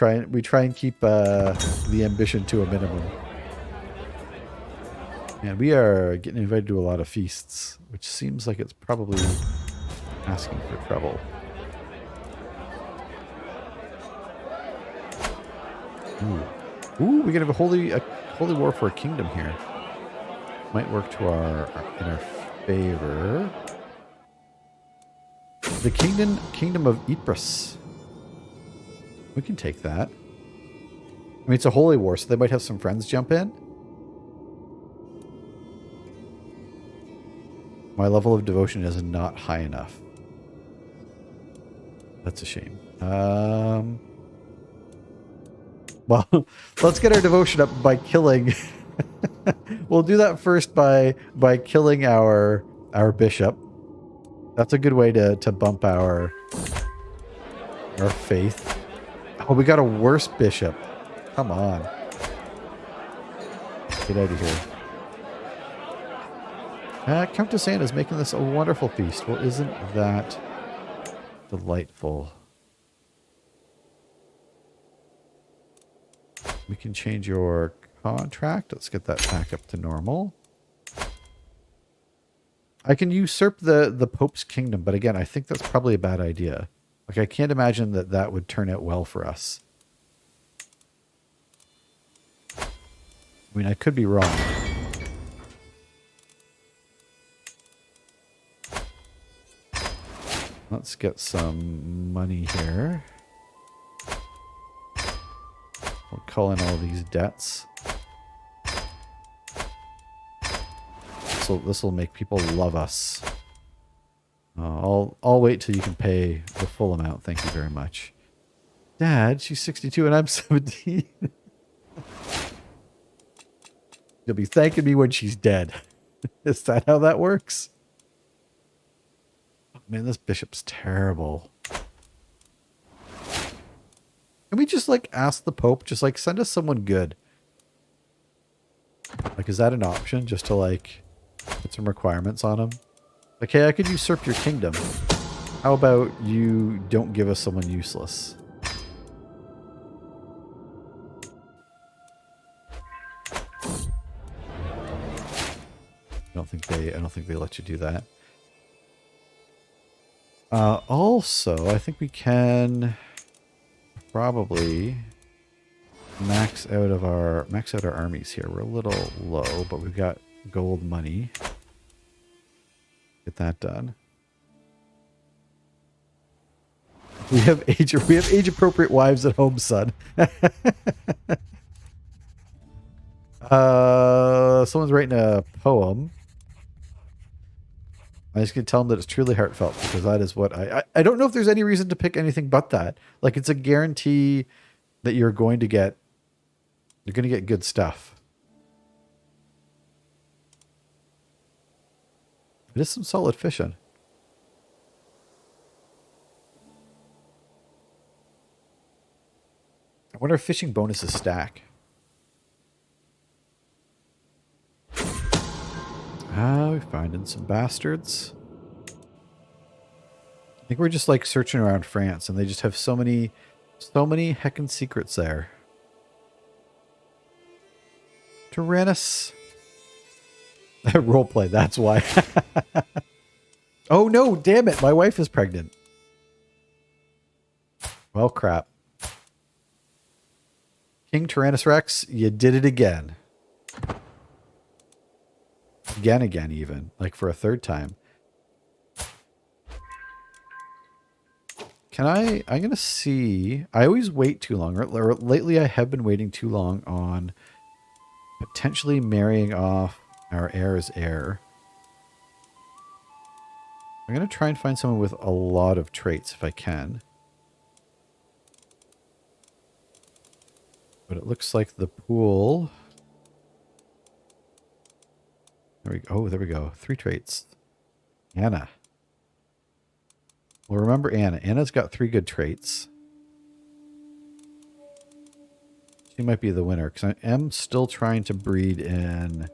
S1: try and keep the ambition to a minimum. And we are getting invited to a lot of feasts, which seems like it's probably asking for trouble. Ooh, we can have a holy war for a kingdom here. Might work to in our favor. The kingdom of Ypres. We can take that. I mean, it's a holy war, so they might have some friends jump in. My level of devotion is not high enough. That's a shame. Well, let's get our devotion up by killing. We'll do that first by killing our bishop. That's a good way to bump our faith. Oh, we got a worse bishop. Come on. Get out of here. Countess Anne is making this a wonderful feast. Well, isn't that delightful? We can change your contract. Let's get that back up to normal. I can usurp the Pope's kingdom, but again, I think that's probably a bad idea. Like, I can't imagine that that would turn out well for us. I mean, I could be wrong. Let's get some money here. We'll call in all these debts. So this will make people love us. I'll wait till you can pay the full amount. Thank you very much. Dad, she's 62 and I'm 17. You'll be thanking me when she's dead. Is that how that works? Oh, man, this bishop's terrible. Can we just, like, ask the Pope, just, like, send us someone good? Like, is that an option? Just to, like, put some requirements on him? Like, hey, I could usurp your kingdom. How about you don't give us someone useless? I don't think they let you do that. Also, I think we can probably max out our armies here. We're a little low, but we've got gold money. Get that done. We have age appropriate wives at home, son. Someone's writing a poem. I'm just going to tell them that it's truly heartfelt, because that is what I don't know if there's any reason to pick anything but that. Like, it's a guarantee that you're going to get good stuff. It is some solid fishing. I wonder if fishing bonuses stack. We're finding some bastards. I think we're just like searching around France and they just have so many heckin' secrets there. Tyrannus. Roleplay, that's why. Oh no, damn it, my wife is pregnant. Well, crap. King Tyrannus Rex, you did it again. Again, even. Like for a third time. I'm going to see... I always wait too long. Or lately I have been waiting too long on potentially marrying off our heir's heir. I'm going to try and find someone with a lot of traits if I can. But it looks like the pool... There we go. 3 traits. Anna. Well, remember Anna. Anna's got 3 good traits. She might be the winner, because I am still trying to breed in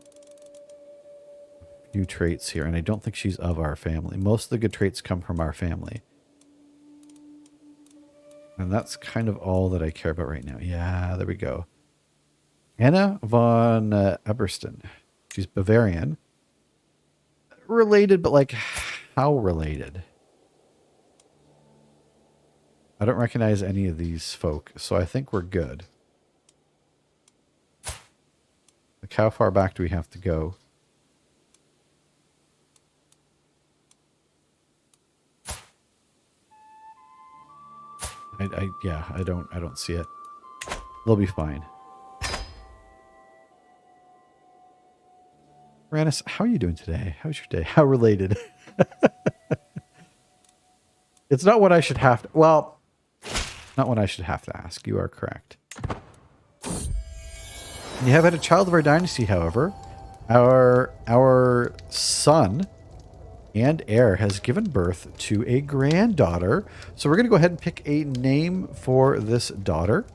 S1: a few traits here, and I don't think she's of our family. Most of the good traits come from our family. And that's kind of all that I care about right now. Yeah, there we go. Anna von Ebersten. She's Bavarian. Related, but like, how related? I don't recognize any of these folk, so I think we're good. Like, how far back do we have to go? I don't see it. They'll be fine. Rannis, how are you doing today? How's your day? How related? It's not what I should have to... Well, not what I should have to ask. You are correct. You have had a child of our dynasty, however. Our son and heir has given birth to a granddaughter. So we're going to go ahead and pick a name for this daughter.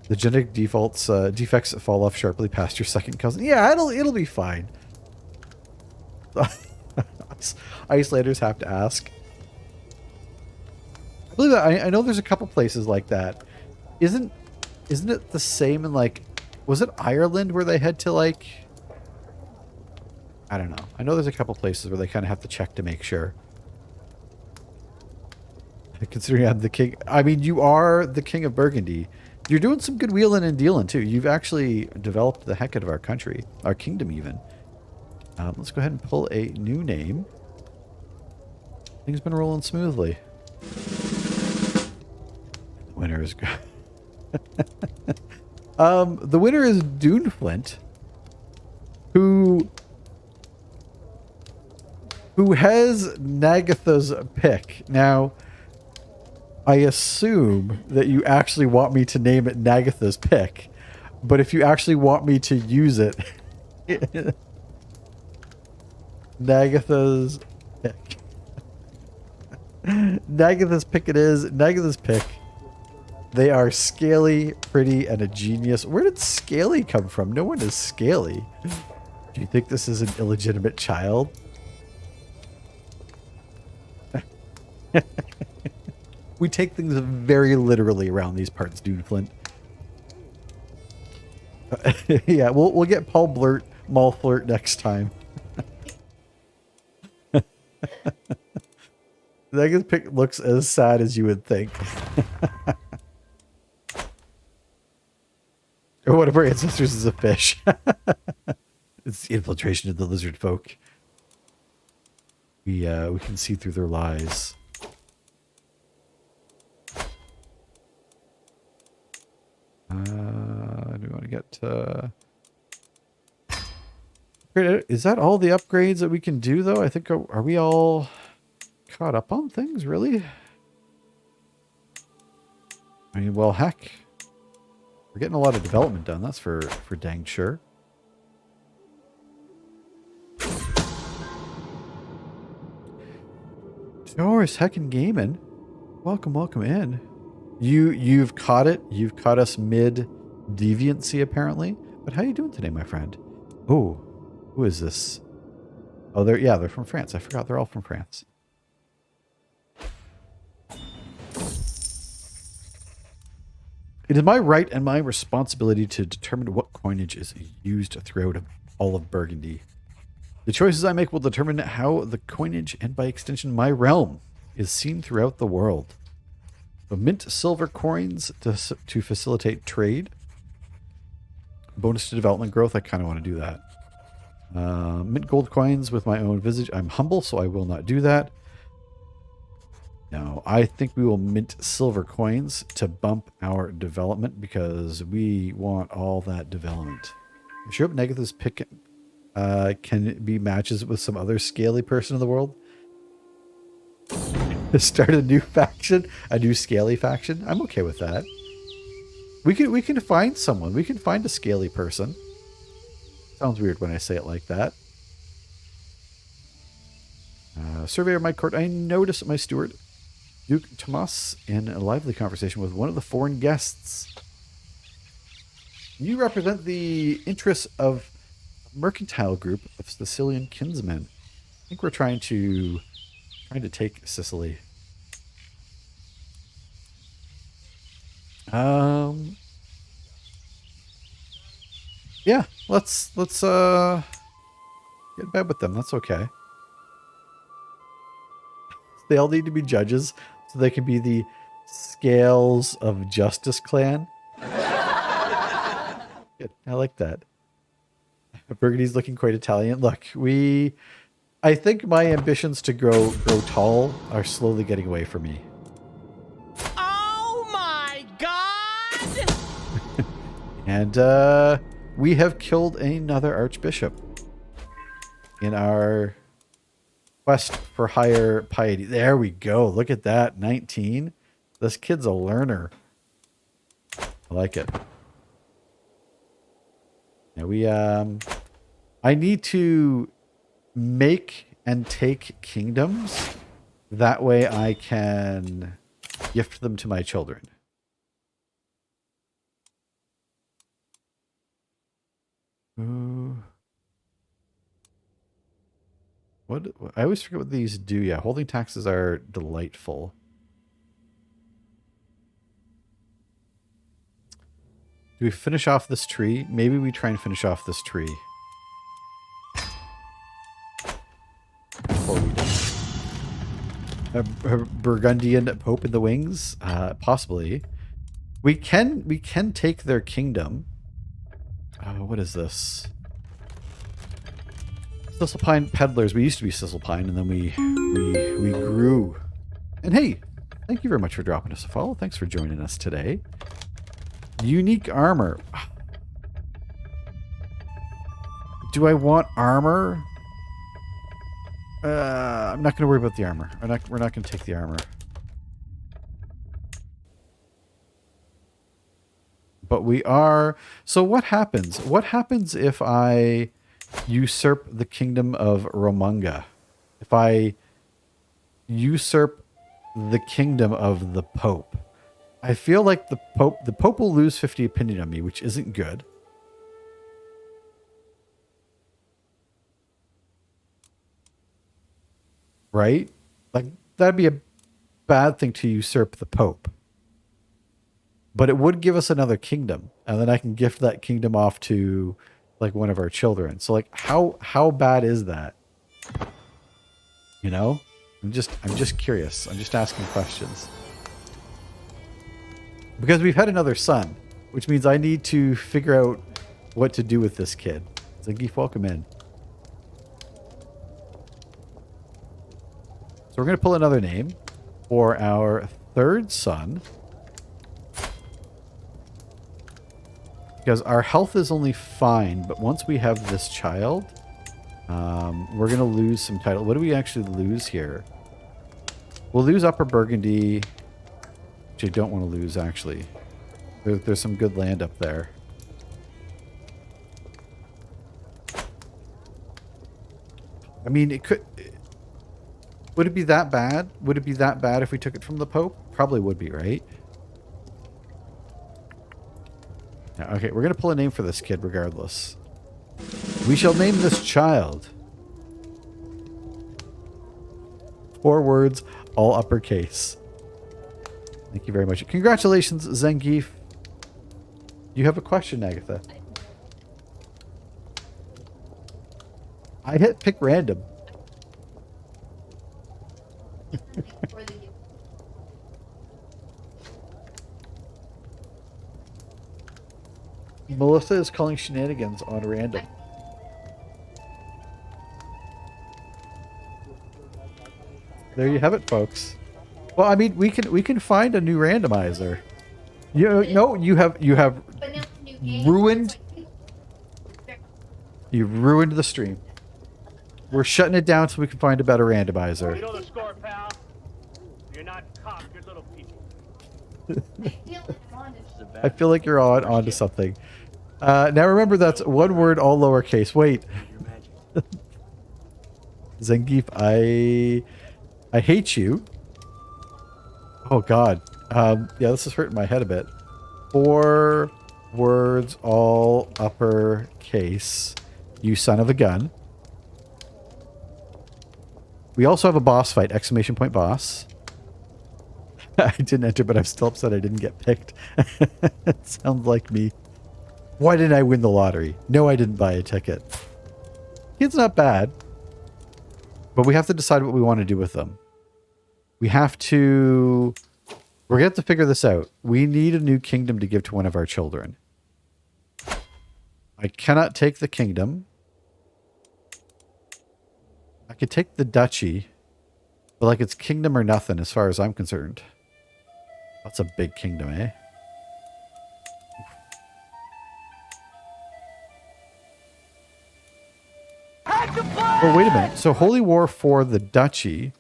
S1: The genetic defects fall off sharply past your second cousin. Yeah, it'll be fine. Icelanders have to ask. I believe that I know there's a couple places like that. Isn't it the same in like, was it Ireland where they had to like, I don't know. I know there's a couple places where they kind of have to check to make sure. Considering I'm the king, I mean, you are the king of Burgundy. You're doing some good wheeling and dealing too. You've actually developed the heck out of our country, our kingdom even. Let's go ahead and pull a new name. Things been rolling smoothly. The winner is good. The winner is Duneflint, who has Nagatha's pick. Now, I assume that you actually want me to name it Nagatha's pick, but if you actually want me to use it, Nagatha's pick. Nagatha's pick it is. Nagatha's pick. They are scaly, pretty, and a genius. Where did scaly come from? No one is scaly. Do you think this is an illegitimate child? We take things very literally around these parts, Duneflint. Yeah, we'll get Paul Blurt, Malflirt next time. That pick looks as sad as you would think. Or one of our ancestors is a fish. It's the infiltration of the lizard folk. We can see through their lies. Do we want to get is that all the upgrades that we can do though? I think are we all caught up on things, really? I mean, well, heck. We're getting a lot of development done, that's for dang sure. Doris heckin' gaming. Welcome in. You've caught it. You've caught us mid deviancy apparently. But how you doing today, my friend? Oh, who is this? Oh, they're from France. I forgot they're all from France. It is my right and my responsibility to determine what coinage is used throughout all of Burgundy. The choices I make will determine how the coinage, and by extension my realm, is seen throughout the world. So mint silver coins to facilitate trade. Bonus to development growth, I kind of want to do that. Mint gold coins with my own visage. I'm humble, so I will not do that. No, I think we will mint silver coins to bump our development because we want all that development. I'm sure Nagatha's pick can be matches with some other scaly person in the world. Start a new faction, a new scaly faction. I'm okay with that. We can find someone. We can find a scaly person. Sounds weird when I say it like that. Surveyor Mike Court. I noticed my steward, Duke Tomas, in a lively conversation with one of the foreign guests. You represent the interests of a mercantile group of Sicilian kinsmen. I think we're trying to take Sicily. Yeah, let's get in bed with them. That's okay. They all need to be judges, so they can be the Scales of Justice clan. Good. I like that. Burgundy's looking quite Italian. Look, I think my ambitions to grow tall are slowly getting away from me.
S5: Oh my god!
S1: And we have killed another archbishop in our quest for higher piety. There we go. Look at that. 19. This kid's a learner. I like it. Now we I need to make and take kingdoms. That way I can gift them to my children. Ooh. What I always forget what these do. Yeah, holding taxes are delightful. Do we finish off this tree? Maybe we try and finish off this tree. Before we die. A Burgundian Pope in the wings? Possibly. We can take their kingdom. What is this? Sisselpine Peddlers. We used to be Sisselpine, and then we grew. And hey, thank you very much for dropping us a follow. Thanks for joining us today. Unique armor. Do I want armor? I'm not going to worry about the armor. We're not going to take the armor. But we are... So what happens? What happens if I usurp the kingdom of Romanga? If I usurp the kingdom of the Pope? I feel like the Pope will lose 50 opinion on me, which isn't good. Right? Like, that'd be a bad thing to usurp the Pope. But it would give us another kingdom, and then I can gift that kingdom off to like one of our children. So like how bad is that? You know? I'm just curious. I'm just asking questions. Because we've had another son, which means I need to figure out what to do with this kid. Zangief, welcome in. So we're going to pull another name for our third son. Because our health is only fine, but once we have this child, we're going to lose some title. What do we actually lose here? We'll lose Upper Burgundy, which I don't want to lose, actually. There's some good land up there. I mean, it could... Would it be that bad? Would it be that bad if we took it from the Pope? Probably would be, right? Yeah, okay, we're going to pull a name for this kid regardless. We shall name this child. 4 words, all uppercase. Thank you very much. Congratulations, Zangief. You have a question, Agatha. I hit pick random. Melissa is calling shenanigans on random. There you have it, folks. Well, I mean, we can find a new randomizer. You have ruined. You ruined the stream. We're shutting it down so we can find a better randomizer.
S2: You know the score, pal. You're not cops, you're little people.
S1: I feel like you're onto something. Now remember, that's 1 word, all lowercase. Wait. Zangief, I hate you. Oh God. Yeah, this is hurting my head a bit. 4 words, all uppercase. You son of a gun. We also have a boss fight! Exclamation point boss. I didn't enter, but I'm still upset I didn't get picked. It sounds like me. Why didn't I win the lottery? No, I didn't buy a ticket. It's not bad. But we have to decide what we want to do with them. We have to... We're going to have to figure this out. We need a new kingdom to give to one of our children. I cannot take the kingdom. I could take the duchy. But like, it's kingdom or nothing as far as I'm concerned. That's a big kingdom, eh?
S5: Had to play!
S1: Oh, wait a minute. So Holy War for the duchy.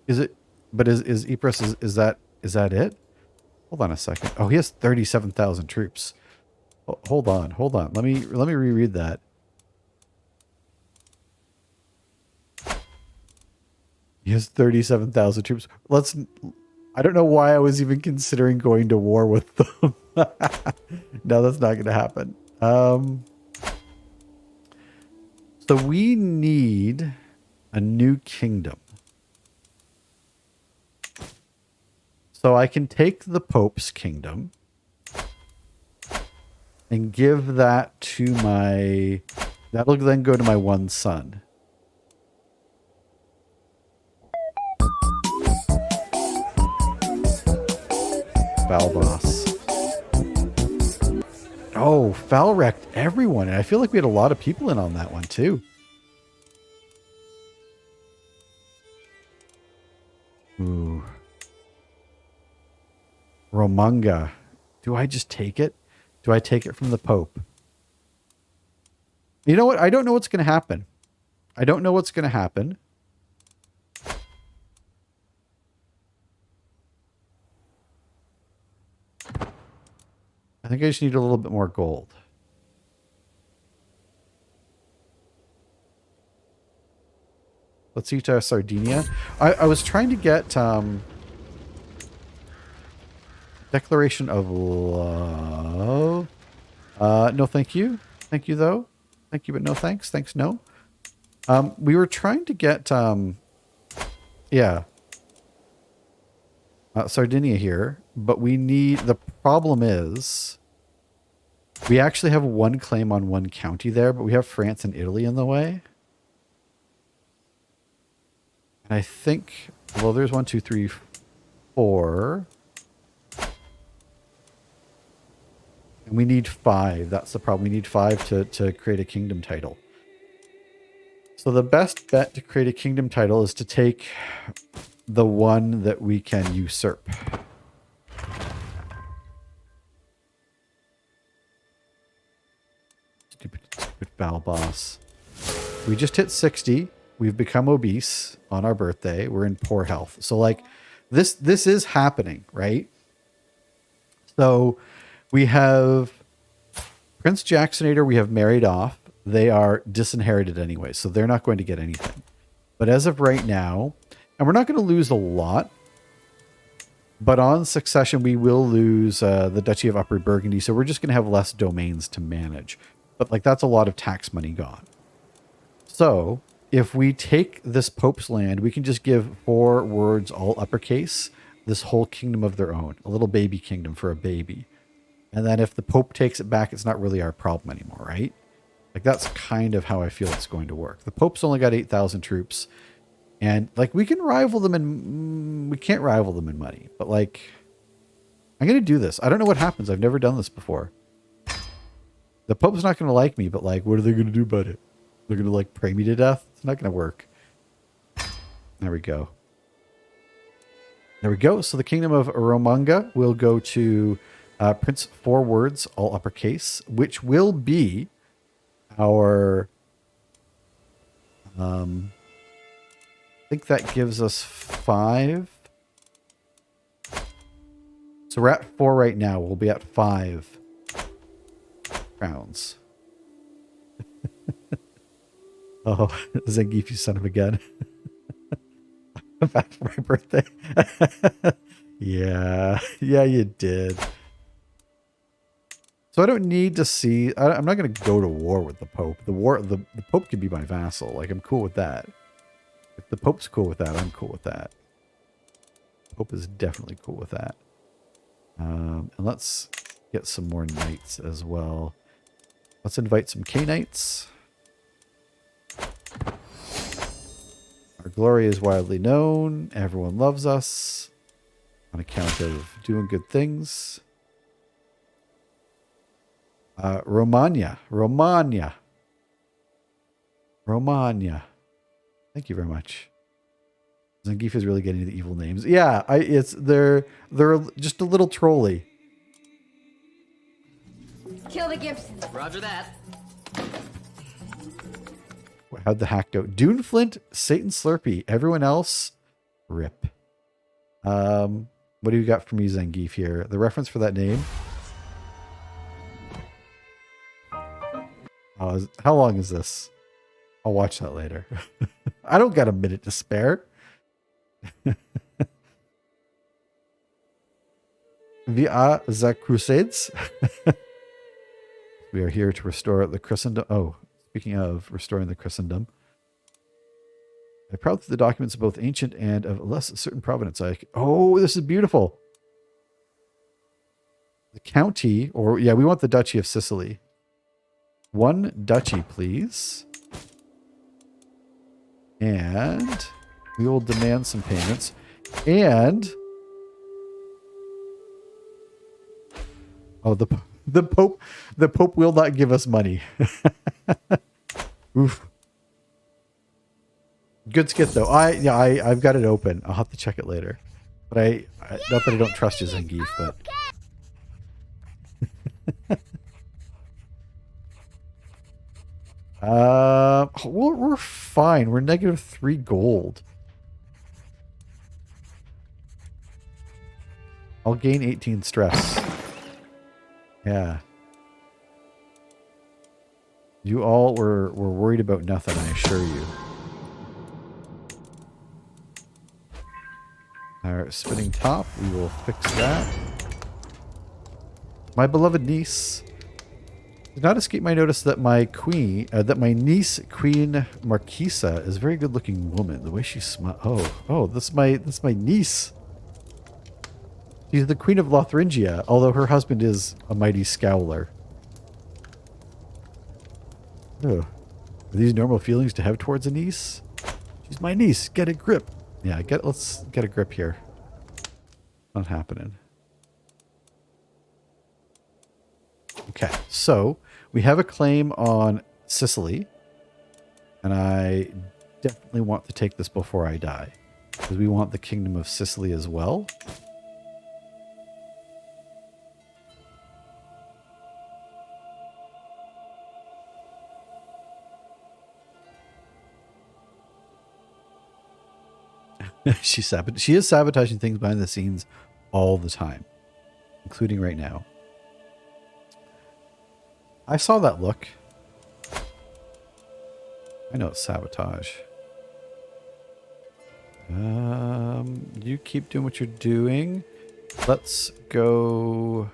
S1: Is it? But is Ypres, is that it? Hold on a second. Oh, he has 37,000 troops. Hold on. Let me reread that. He has 37,000 troops. I don't know why I was even considering going to war with them. No, that's not going to happen. So we need a new kingdom. So I can take the Pope's kingdom and give that to my... That'll then go to my one son. Foul boss. Oh, foul wrecked everyone. And I feel like we had a lot of people in on that one too. Ooh. Romanga. Do I just take it? Do I take it from the Pope? You know what? I don't know what's going to happen. I think I just need a little bit more gold. Let's eat Sardinia. I was trying to get Declaration of Love. No, thank you. Thank you, though. Thank you, but no thanks. Thanks, no. We were trying to get, Sardinia here, but we need... The problem is we actually have one claim on one county there, but we have France and Italy in the way. And I think... Well, there's 1, 2, 3, 4... And we need 5. That's the problem. We need 5 to create a kingdom title. So the best bet to create a kingdom title is to take the one that we can usurp. Stupid foul boss. We just hit 60. We've become obese on our birthday. We're in poor health. So like this is happening, right? So we have Prince Jacksonator, we have married off. They are disinherited anyway, so they're not going to get anything. But as of right now, and we're not going to lose a lot, but on succession, we will lose the Duchy of Upper Burgundy, so we're just going to have less domains to manage. But like that's a lot of tax money gone. So if we take this Pope's land, we can just give 4 words all uppercase, this whole kingdom of their own, a little baby kingdom for a baby. And then if the Pope takes it back, it's not really our problem anymore, right? Like that's kind of how I feel it's going to work. The Pope's only got 8,000 troops. And like we can rival them in... We can't rival them in money. But like... I'm going to do this. I don't know what happens. I've never done this before. The Pope's not going to like me, but like what are they going to do about it? They're going to like pray me to death? It's not going to work. There we go. There we go. So the Kingdom of Romanga will go to... Prince 4 words, all uppercase, which will be our, I think that gives us 5. So we're at 4 right now. We'll be at 5 crowns. Oh, Zangief, you son of a gun. Back for my birthday. Yeah, you did. So I don't need to see... I'm not going to go to war with the Pope. The Pope can be my vassal. Like, I'm cool with that. If the Pope's cool with that, I'm cool with that. The Pope is definitely cool with that. And let's get some more knights as well. Let's invite some K-Knights. Our glory is widely known. Everyone loves us. On account of doing good things. Romania. Thank you very much. Zangief is really getting the evil names. Yeah, they're just a little trolly.
S6: Kill the Gibson.
S5: Roger that.
S1: How'd the hack go? Duneflint, Satan Slurpee. Everyone else, rip. What do you got for me, Zangief, here? The reference for that name? How long is this? I'll watch that later. I don't got a minute to spare. Via the Crusades. We are here to restore the Christendom. Oh, speaking of restoring the Christendom. I'm proud that the documents are both ancient and of less certain provenance. Oh, this is beautiful. The county, or yeah, we want the Duchy of Sicily. One duchy, please. And we will demand some payments. And oh, the Pope will not give us money. Oof. Good skit though. I've got it open. I'll have to check it later. But I not that I don't trust you, Zangief, but we're fine. We're -3 gold. I'll gain 18 stress. Yeah. You all were worried about nothing, I assure you. Our spinning top, we will fix that. My beloved niece. Did not escape my notice that my niece, Queen Marquisa, is a very good-looking woman. The way she smiles. Oh, that's my niece. She's the Queen of Lotharingia, although her husband is a mighty scowler. Ugh. Are these normal feelings to have towards a niece? She's my niece. Get a grip. Yeah, let's get a grip here. Not happening. Okay, so we have a claim on Sicily, and I definitely want to take this before I die, because we want the Kingdom of Sicily as well. She is sabotaging things behind the scenes all the time, including right now. I saw that look. I know it's sabotage. You keep doing what you're doing. Let's go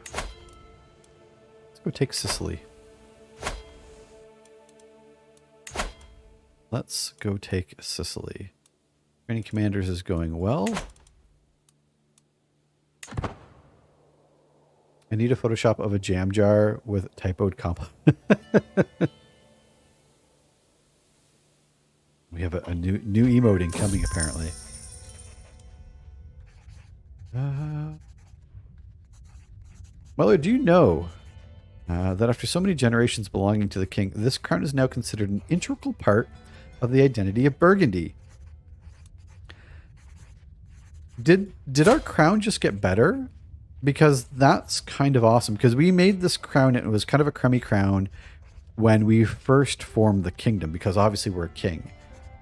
S1: take Sicily. Let's go take Sicily. Training commanders is going well. I need a Photoshop of a jam jar with typoed compliment. We have a new emoting coming apparently. Well, do you know that after so many generations belonging to the king, this crown is now considered an integral part of the identity of Burgundy? Did our crown just get better? Because that's kind of awesome. Because we made this crown, it was kind of a crummy crown when we first formed the kingdom, because obviously we're a king.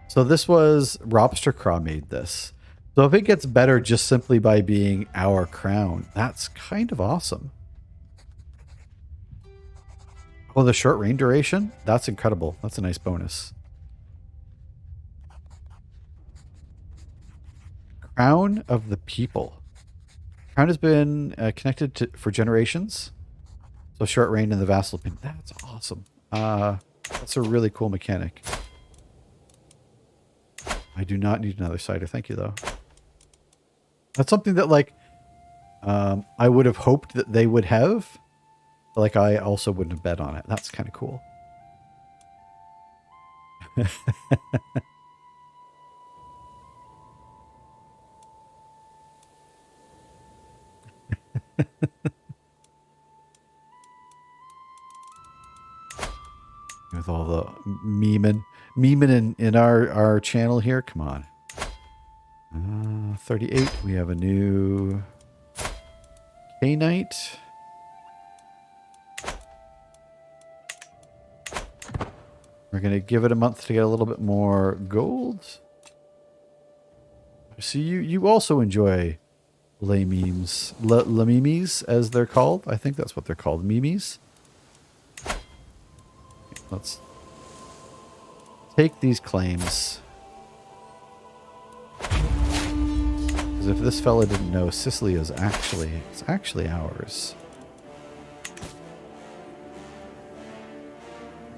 S1: So this was Robstercraw made this. So if it gets better just simply by being our crown, that's kind of awesome. Oh, the short reign duration? That's incredible. That's a nice bonus. Crown of the People. Crown has been connected for generations. So short reign in the vassal pin. That's awesome. That's a really cool mechanic. I do not need another cider. Thank you, though. That's something that, like, I would have hoped that they would have. But, like, I also wouldn't have bet on it. That's kind of cool. With all the memeing in our channel here. Come on. 38. We have a new K-Knight. We're going to give it a month to get a little bit more gold. So you also enjoy lay memes. La memes, as they're called. I think that's what they're called. Memes. Let's take these claims. Because if this fella didn't know, Sicily is actually ours.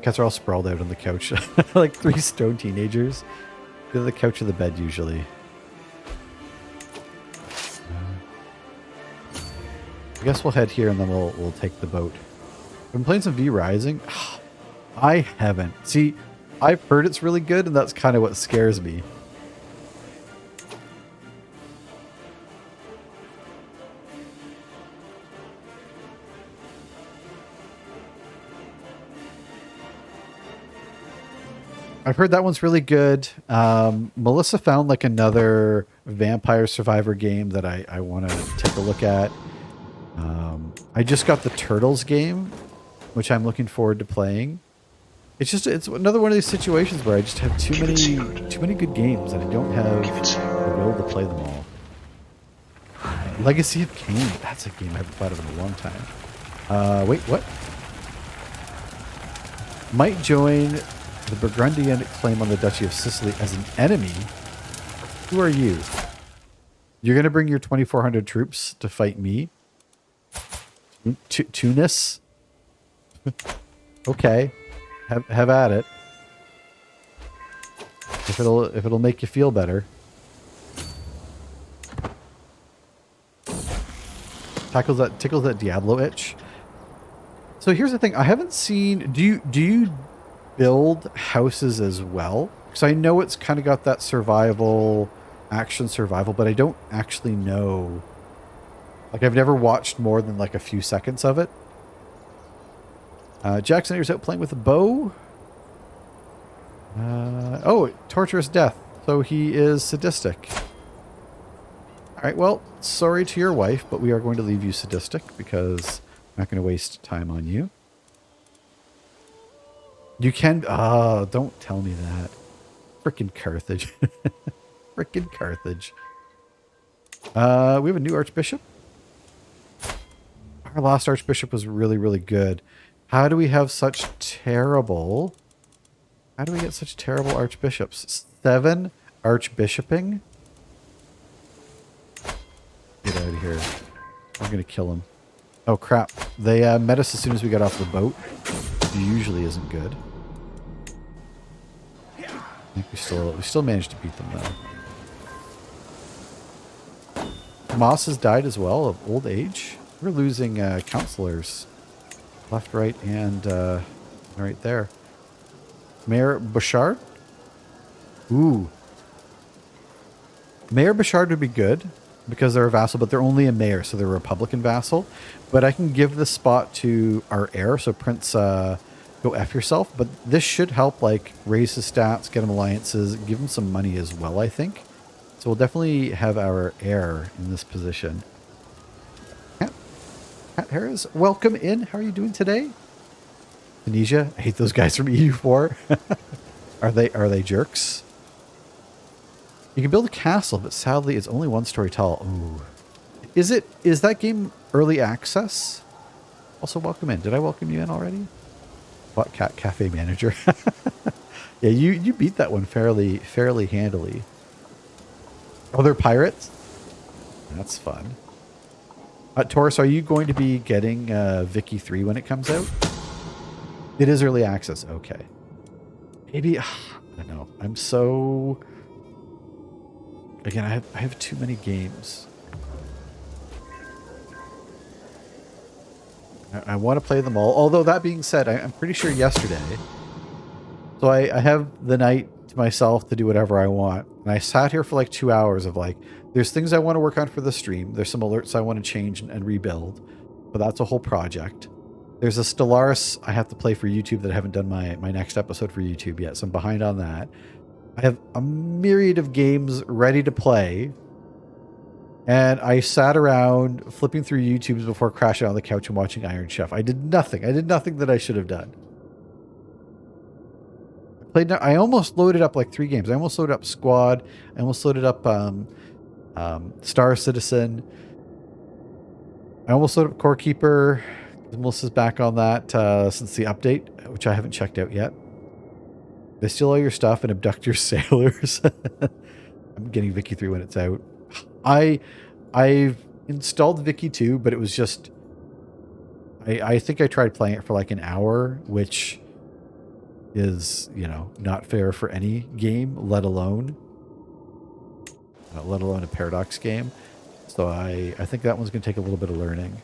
S1: Cats are all sprawled out on the couch. Like 3 stone teenagers. They're the couch of the bed usually. I guess we'll head here and then we'll take the boat. I've been playing some V Rising. I haven't. See, I've heard it's really good, and that's kind of what scares me. I've heard that one's really good. Melissa found like another Vampire Survivor game that I want to take a look at. I just got the Turtles game, which I'm looking forward to playing. It's another one of these situations where I just have too many good games and I don't have the will to play them all. Legacy of Kain. That's a game I haven't played in a long time. Wait, what? Might join the Burgundian claim on the Duchy of Sicily as an enemy. Who are you? You're going to bring your 2,400 troops to fight me? Tunis? Okay. Have at it. If it'll make you feel better. Tickles that Diablo itch. So here's the thing. I haven't seen... Do you build houses as well? Because I know it's kind of got that action survival, but I don't actually know. Like, I've never watched more than like a few seconds of it. Jackson here's out playing with a bow. Oh, torturous death. So he is sadistic. All right, well, sorry to your wife, but we are going to leave you sadistic because I'm not going to waste time on you. You can... Oh, don't tell me that. Frickin' Carthage. Frickin' Carthage. We have a new archbishop. Our last archbishop was really, really good. How do we have such terrible... How do we get such terrible archbishops? 7 archbishoping? Get out of here. I'm going to kill him. Oh, crap. They met us as soon as we got off the boat. Usually isn't good. I think we still managed to beat them, though. Tomas has died as well of old age. We're losing counselors. Left, right, and right there. Mayor Bouchard? Ooh. Mayor Bouchard would be good because they're a vassal, but they're only a mayor, so they're a Republican vassal. But I can give this spot to our heir, so Prince, go F yourself. But this should help, like, raise his stats, get him alliances, give him some money as well, I think. So we'll definitely have our heir in this position. Cat Harris, welcome in. How are you doing today? Tunisia, I hate those guys from EU4. Are they jerks? You can build a castle, but sadly it's only 1 story tall. Ooh. Is that game early access? Also, welcome in. Did I welcome you in already? What cat cafe manager? Yeah, you beat that one fairly handily. Oh, they're pirates? That's fun. Taurus, are you going to be getting Vicky 3 when it comes out? It is early access. Okay. Maybe, I don't know. I'm so... Again, I have too many games. I want to play them all. Although, that being said, I'm pretty sure yesterday... So I have the night to myself to do whatever I want. And I sat here for like 2 hours of like... There's things I want to work on for the stream. There's some alerts I want to change and rebuild. But that's a whole project. There's a Stellaris I have to play for YouTube that I haven't done my next episode for YouTube yet. So I'm behind on that. I have a myriad of games ready to play. And I sat around flipping through YouTubes before crashing on the couch and watching Iron Chef. I did nothing. I did nothing that I should have done. played. I almost loaded up like 3 games. I almost loaded up Squad. I almost loaded up Star Citizen. I almost loaded up Core Keeper. Melissa's back on that since the update, which I haven't checked out yet. They steal all your stuff and abduct your sailors. I'm getting Vicky 3 when it's out. I've installed Vicky 2, but it was just... I think I tried playing it for like an hour, which is, you know, not fair for any game, let alone a Paradox game. So I think that one's going to take a little bit of learning.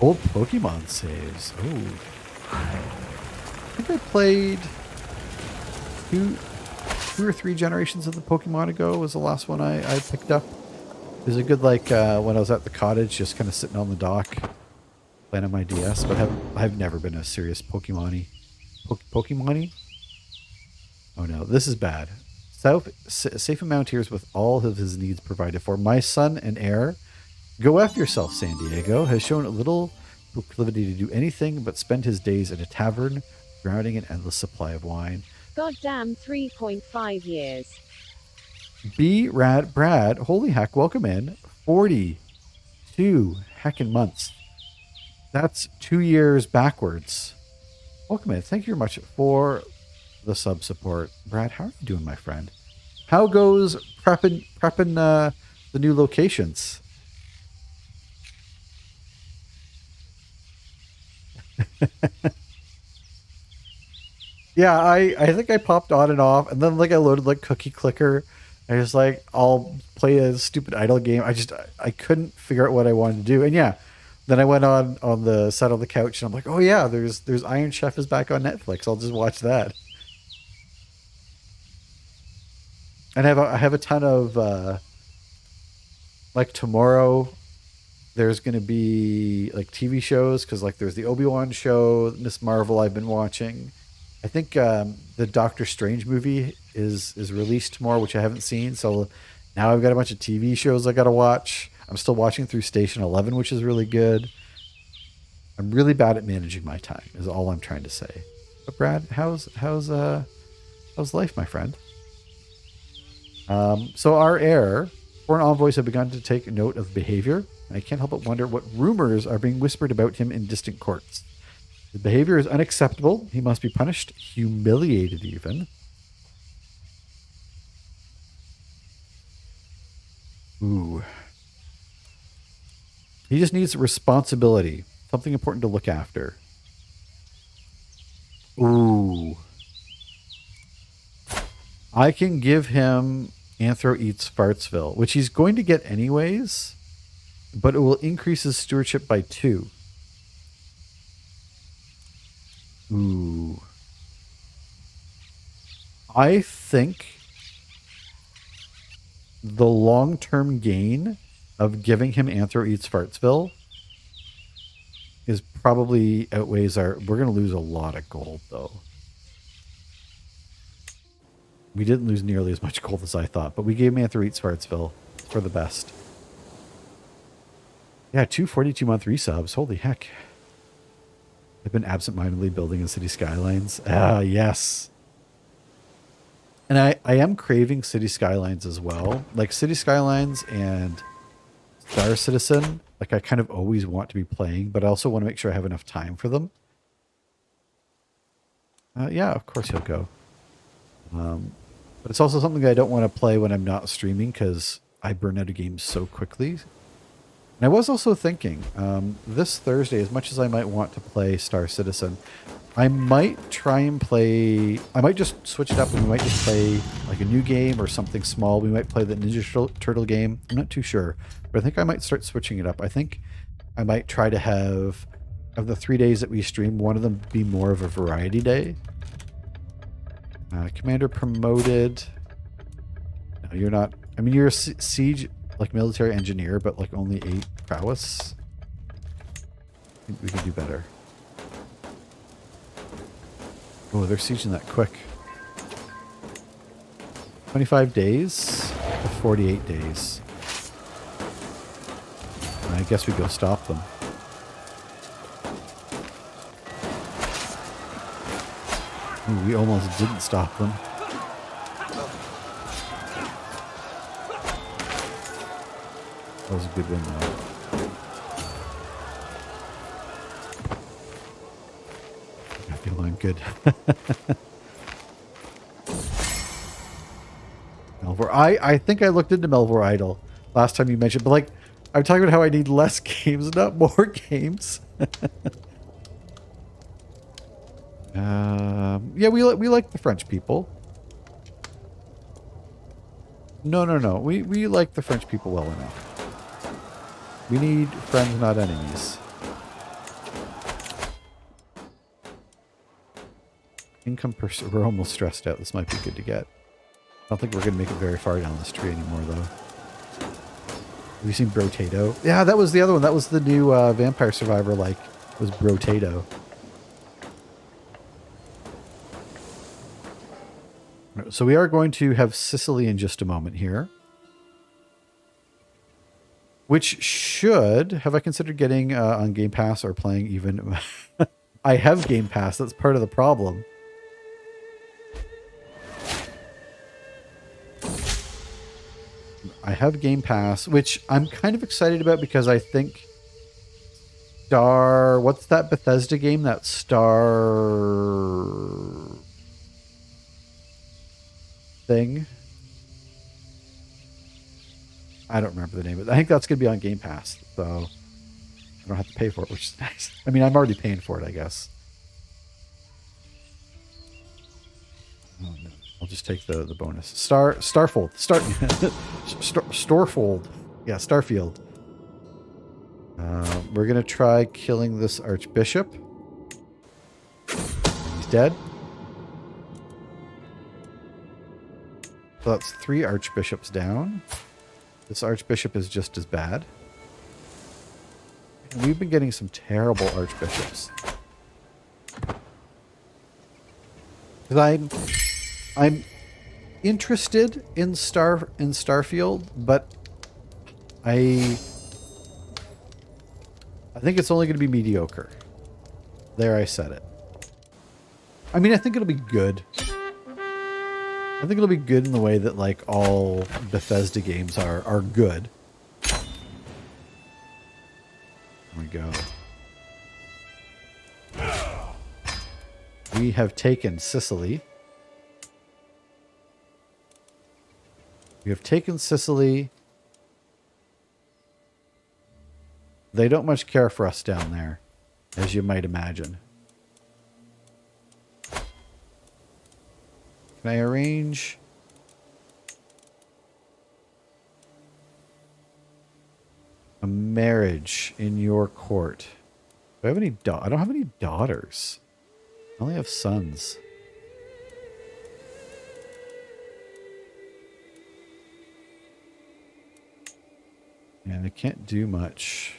S1: Old Pokemon saves. Oh. I think I played 2 or 3 generations of the Pokemon ago was the last one I picked up. It was a good, like, when I was at the cottage, just kind of sitting on the dock, playing on my DS, but I've never been a serious Pokemon-y. Pokemon-y? Oh no, this is bad. Safe and Mountaineers with all of his needs provided for. My son and heir, go F yourself, San Diego, has shown a little proclivity to do anything but spend his days at a tavern, drowning in endless supply of wine.
S3: Goddamn 3.5 years.
S1: B. Rad Brad, holy heck, welcome in. 42 heckin' months. That's 2 years backwards. Welcome in. Thank you very much for the sub support. Brad, how are you doing, my friend? How goes prepping the new locations? Yeah, I think I popped on and off, and then like I loaded like Cookie Clicker. I was like, I'll play a stupid idle game. I couldn't figure out what I wanted to do. And yeah, then I went on the side of the couch and I'm like, oh yeah, there's Iron Chef is back on Netflix. I'll just watch that. And I have a ton of like tomorrow there's going to be like TV shows, because like there's the Obi-Wan show, Miss Marvel I've been watching. I think the Doctor Strange movie is released tomorrow, which I haven't seen. So now I've got a bunch of TV shows I got to watch. I'm still watching through Station 11, which is really good. I'm really bad at managing my time, is all I'm trying to say. But Brad, how's life, my friend? So our heir, foreign envoys have begun to take note of behavior. I can't help but wonder what rumors are being whispered about him in distant courts. His behavior is unacceptable. He must be punished, humiliated even. Ooh. He just needs responsibility. Something important to look after. Ooh. I can give him Anthro Eats Fartsville, which he's going to get anyways, but it will increase his stewardship by 2. Ooh. I think the long-term gain of giving him Anthro Eats Fartsville is probably outweighs our... We're going to lose a lot of gold, though. We didn't lose nearly as much gold as I thought, but we gave him Anthro Eats Fartsville for the best. Yeah, 2 42-month resubs. Holy heck. I've been absent-mindedly building in City Skylines. Ah, yes. And I am craving City Skylines as well. Like City Skylines and Star Citizen, like I kind of always want to be playing, but I also want to make sure I have enough time for them. Yeah, of course he'll go. But it's also something that I don't want to play when I'm not streaming, because I burn out of games so quickly. And I was also thinking, this Thursday, as much as I might want to play Star Citizen, I might try and play... I might just switch it up and we might just play like a new game or something small. We might play the Ninja Turtle game. I'm not too sure. But I think I might start switching it up. I think I might try to have, of the 3 days that we stream, one of them be more of a variety day. Commander promoted. No, you're not... I mean, you're a siege... like military engineer, but like only 8 prowess. I think we can do better. Oh, they're sieging that quick. 25 days to 48 days. I guess we go stop them. Ooh, we almost didn't stop them. That was a good win, though. I feel I'm good. Melvor. I think I looked into Melvor Idol last time you mentioned, but like, I'm talking about how I need less games, not more games. Yeah, we like the French people. No. We like the French people well enough. We need friends, not enemies. Income per... We're almost stressed out. This might be good to get. I don't think we're going to make it very far down this tree anymore, though. Have you seen Brotato? Yeah, that was the other one. That was the new Vampire Survivor, like, was Brotato. So we are going to have Sicily in just a moment here. Which should... Have I considered getting on Game Pass or playing even... I have Game Pass. That's part of the problem. I have Game Pass, which I'm kind of excited about because I think what's that Bethesda game? That thing? I don't remember the name of it. I think that's going to be on Game Pass, so I don't have to pay for it, which is nice. I mean, I'm already paying for it, I guess. Oh, no. I'll just take the bonus. Starfold. Storefold. Yeah, Starfield. We're going to try killing this Archbishop. He's dead. So that's 3 Archbishops down. This Archbishop is just as bad. And we've been getting some terrible Archbishops. Because I'm interested in Starfield, but I think it's only going to be mediocre. There, I said it. I mean, I think it'll be good. I think it'll be good in the way that, like, all Bethesda games are good. There we go. We have taken Sicily. We have taken Sicily. They don't much care for us down there, as you might imagine. Can I arrange? A marriage in your court. Do I have any I don't have any daughters. I only have sons. And I can't do much.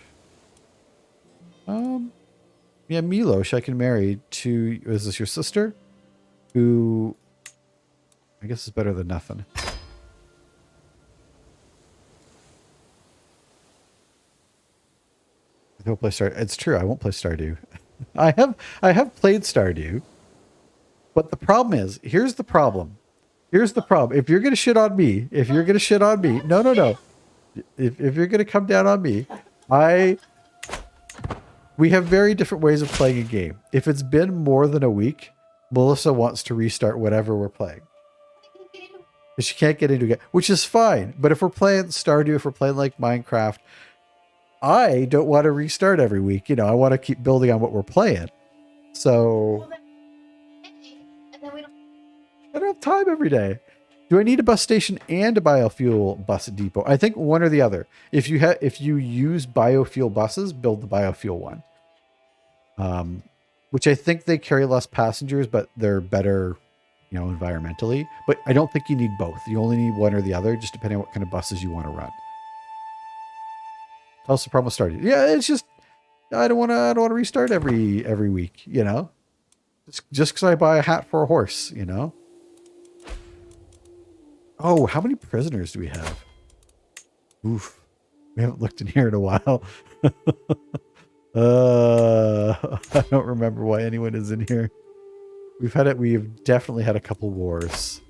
S1: Yeah, Milos I can marry to... Is this your sister? Who... I guess is better than nothing. I'll play It's true, I won't play Stardew. I have played Stardew. But the problem is, here's the problem. Here's the problem. If you're gonna shit on me, no. If you're gonna come down on me, we have very different ways of playing a game. If it's been more than a week, Melissa wants to restart whatever we're playing. She can't get into it, which is fine. But if we're playing Stardew, if we're playing like Minecraft, I don't want to restart every week. You know, I want to keep building on what we're playing. So I don't have time every day. Do I need a bus station and a biofuel bus depot? I think one or the other. If you use biofuel buses, build the biofuel one. Which I think they carry less passengers, but they're better, you know, environmentally. But I don't think you need both. You only need one or the other, just depending on what kind of buses you want to run. How's the problem with Stardew? Yeah, it's just I don't want to restart every week, you know. Just because I buy a hat for a horse, you know. Oh, how many prisoners do we have? Oof, we haven't looked in here in a while. I don't remember why anyone is in here. We've definitely had a couple wars.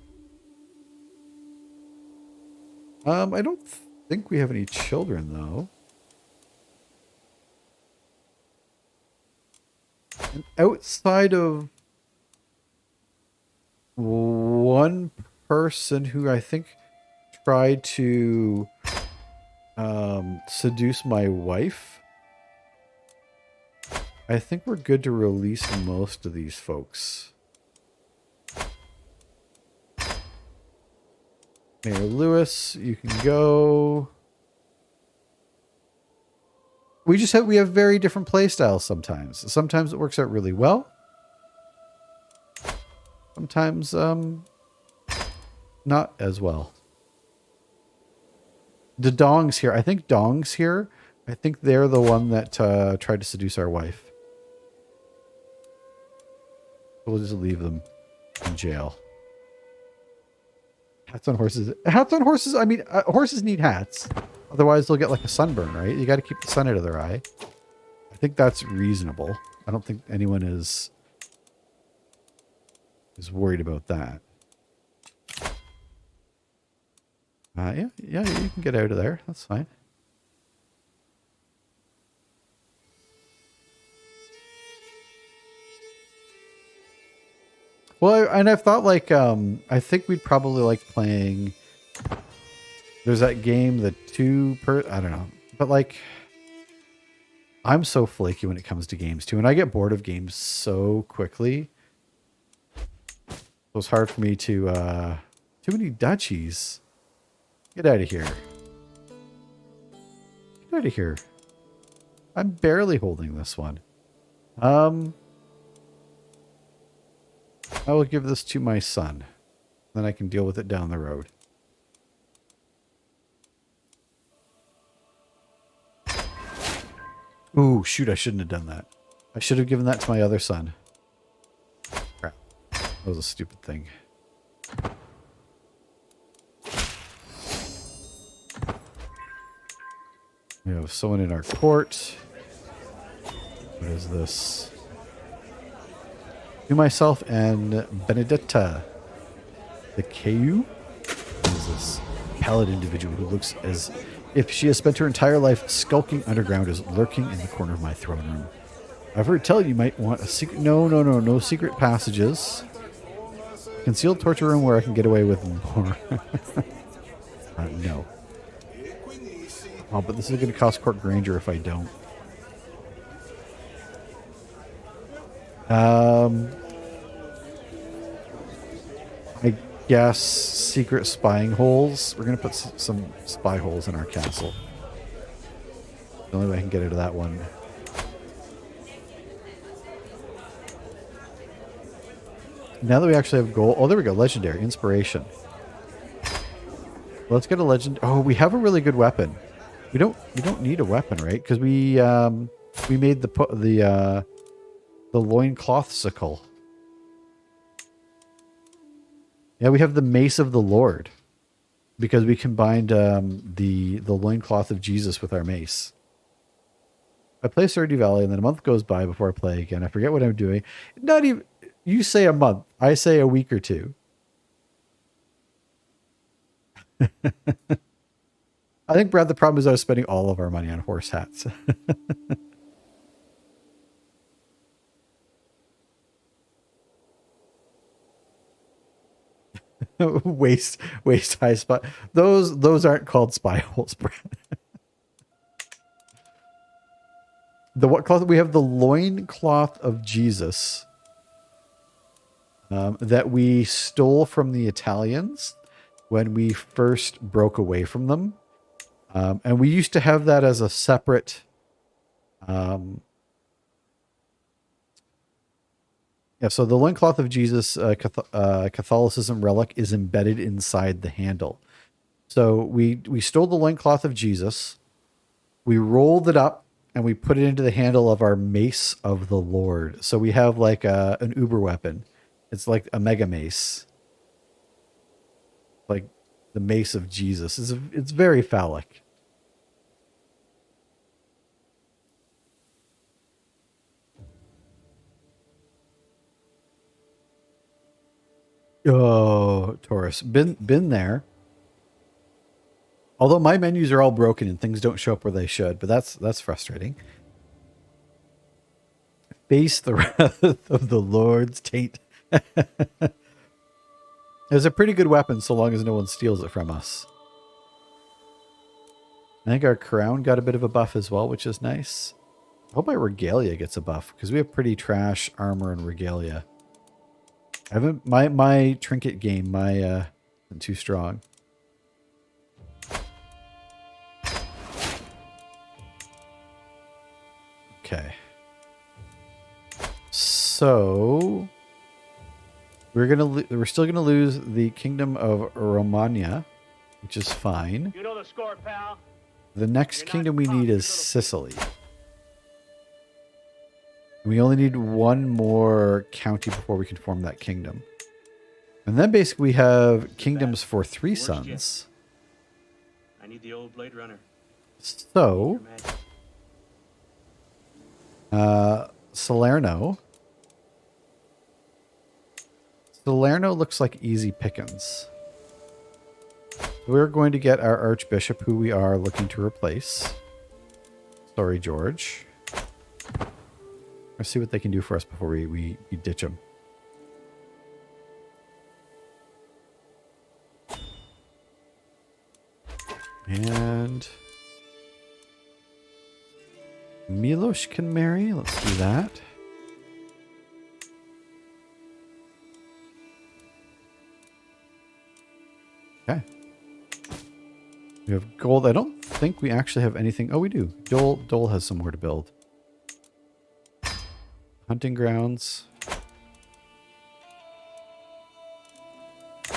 S1: I don't think we have any children though. And outside of one person who I think tried to seduce my wife, I think we're good to release most of these folks. Mayor Lewis, you can go. We have very different play styles sometimes. Sometimes it works out really well. Sometimes not as well. The Dong's here. I think Dong's here. I think they're the one that tried to seduce our wife. We'll just leave them in jail. Hats on horses. Hats on horses. I mean, horses need hats. Otherwise, they'll get like a sunburn, right? You got to keep the sun out of their eye. I think that's reasonable. I don't think anyone is worried about that. Yeah, you can get out of there. That's fine. Well, and I've thought like, I think we'd probably like playing, there's that game, I don't know, but like, I'm so flaky when it comes to games too, and I get bored of games so quickly. So it's hard for me to, too many duchies. Get out of here. Get out of here. I'm barely holding this one. I will give this to my son. Then I can deal with it down the road. Ooh, shoot, I shouldn't have done that. I should have given that to my other son. Crap. That was a stupid thing. We have someone in our court. What is this? To myself and Benedetta. The KU? What is this? Pallid individual who looks as if she has spent her entire life skulking underground, is lurking in the corner of my throne room. I've heard tell you might want a secret. No secret passages. Concealed torture room where I can get away with more. No. Oh, but this is going to cost Court Granger if I don't. I guess secret spying holes. We're going to put some spy holes in our castle. The only way I can get out of that one. Now that we actually have gold. Oh, there we go. Legendary. Inspiration. Let's get a legend. Oh, we have a really good weapon. We don't need a weapon, right? Because we made the loincloth sickle. Yeah, we have the Mace of the Lord because we combined the loincloth of Jesus with our mace. I play Stardew Valley and then a month goes by before I play again. I forget what I'm doing. Not even, you say a month. I say a week or two. I think, Brad, the problem is I was spending all of our money on horse hats. waist high spot. Those aren't called spy holes, Brad. The what cloth? We have the loin cloth of Jesus that we stole from the Italians when we first broke away from them. And we used to have that as a separate yeah, so the loincloth of Jesus Catholicism relic is embedded inside the handle. So we stole the loincloth of Jesus, we rolled it up, and we put it into the handle of our Mace of the Lord. So we have like an uber weapon. It's like a mega mace. Like the Mace of Jesus. It's very phallic. Oh, Taurus. Been there. Although my menus are all broken and things don't show up where they should, but that's frustrating. Face the wrath of the Lord's Tate. It's a pretty good weapon so long as no one steals it from us. I think our crown got a bit of a buff as well, which is nice. I hope my regalia gets a buff because we have pretty trash armor and regalia. I haven't my trinket game, isn't too strong. Okay. So we're still gonna lose the Kingdom of Romagna, which is fine.
S2: You know the score, pal.
S1: The next kingdom we need is Sicily. We only need one more county before we can form that kingdom. And then basically we have kingdoms for 3 sons.
S2: I need the old Blade Runner.
S1: So, Salerno. Salerno looks like easy pickings. We're going to get our Archbishop, who we are looking to replace. Sorry, George. Let's see what they can do for us before we ditch them. And Milos can marry. Let's do that. Okay. We have gold. I don't think we actually have anything. Oh, we do. Dole has some more to build. Hunting grounds.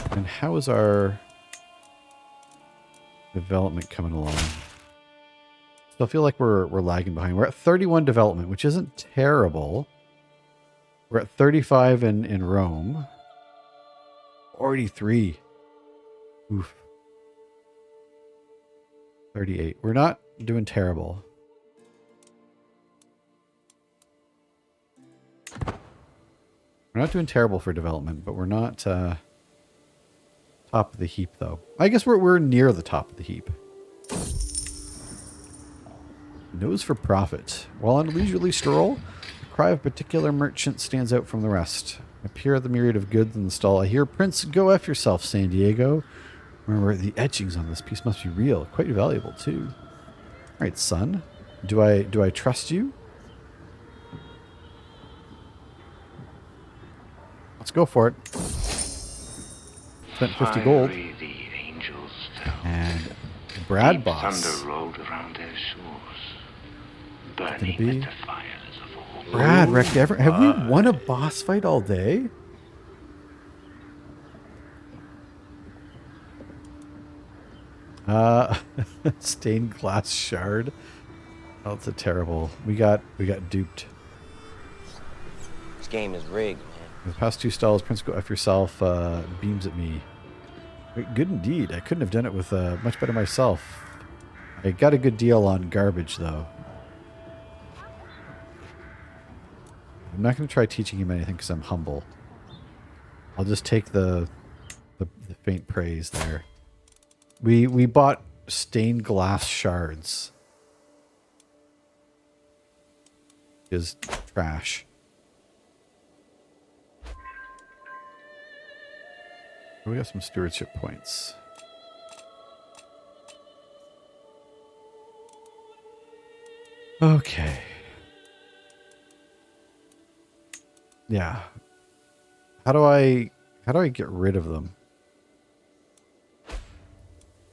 S1: And how is our development coming along? Still feel like we're lagging behind. We're at 31 development, which isn't terrible. We're at 35 in Rome. 43. Oof. 38. We're not doing terrible. We're not doing terrible for development, but we're not top of the heap, though. I guess we're near the top of the heap. Nose for profit. While on a leisurely stroll, the cry of a particular merchant stands out from the rest. Appear the myriad of goods in the stall. I hear, Prince, go F yourself, San Diego. Remember, the etchings on this piece must be real. Quite valuable, too. All right, son. Do I trust you? Let's go for it. Spent 50 gold. And Brad boss.
S6: Thunder rolled around their shores,
S1: Gonna
S6: burning
S1: be
S6: with the fires of all.
S1: Brad, have we won a boss fight all day? Stained glass shard. Oh, it's a terrible. We got duped.
S7: This game is rigged, man.
S1: The past 2 stalls, Prince, go F yourself, beams at me. Wait, good indeed. I couldn't have done it with much better myself. I got a good deal on garbage, though. I'm not going to try teaching him anything because I'm humble. I'll just take the faint praise there. We bought stained glass shards. Is trash. We got some stewardship points. Okay. Yeah. How do I get rid of them?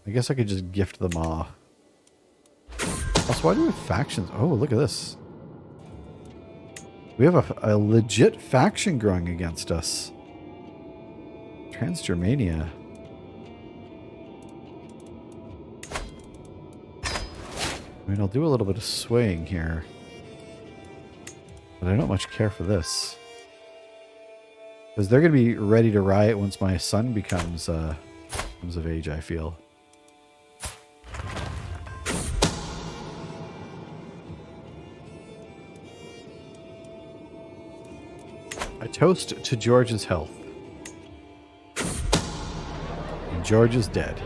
S1: I guess I could just gift them off. Also, why do we have factions? Oh, look at this. We have a legit faction growing against us. Trans-Germania. I mean, I'll do a little bit of swaying here. But I don't much care for this. Because they're going to be ready to riot once my son becomes of age, I feel. A toast to George's health. George is dead.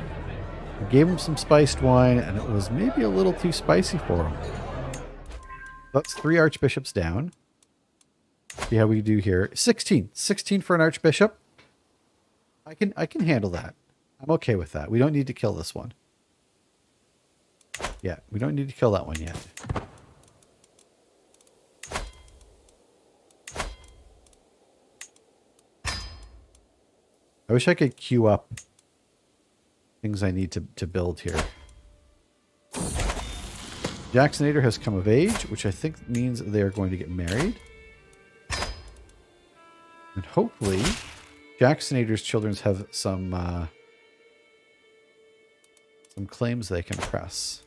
S1: I gave him some spiced wine, and it was maybe a little too spicy for him. That's 3 archbishops down. See how we do here. 16. 16 for an archbishop. I can handle that. I'm okay with that. We don't need to kill this one. Yeah, we don't need to kill that one yet. I wish I could queue up things I need to build here. Jacksonator has come of age, which I think means they are going to get married. And hopefully, Jacksonator's children have some claims they can press.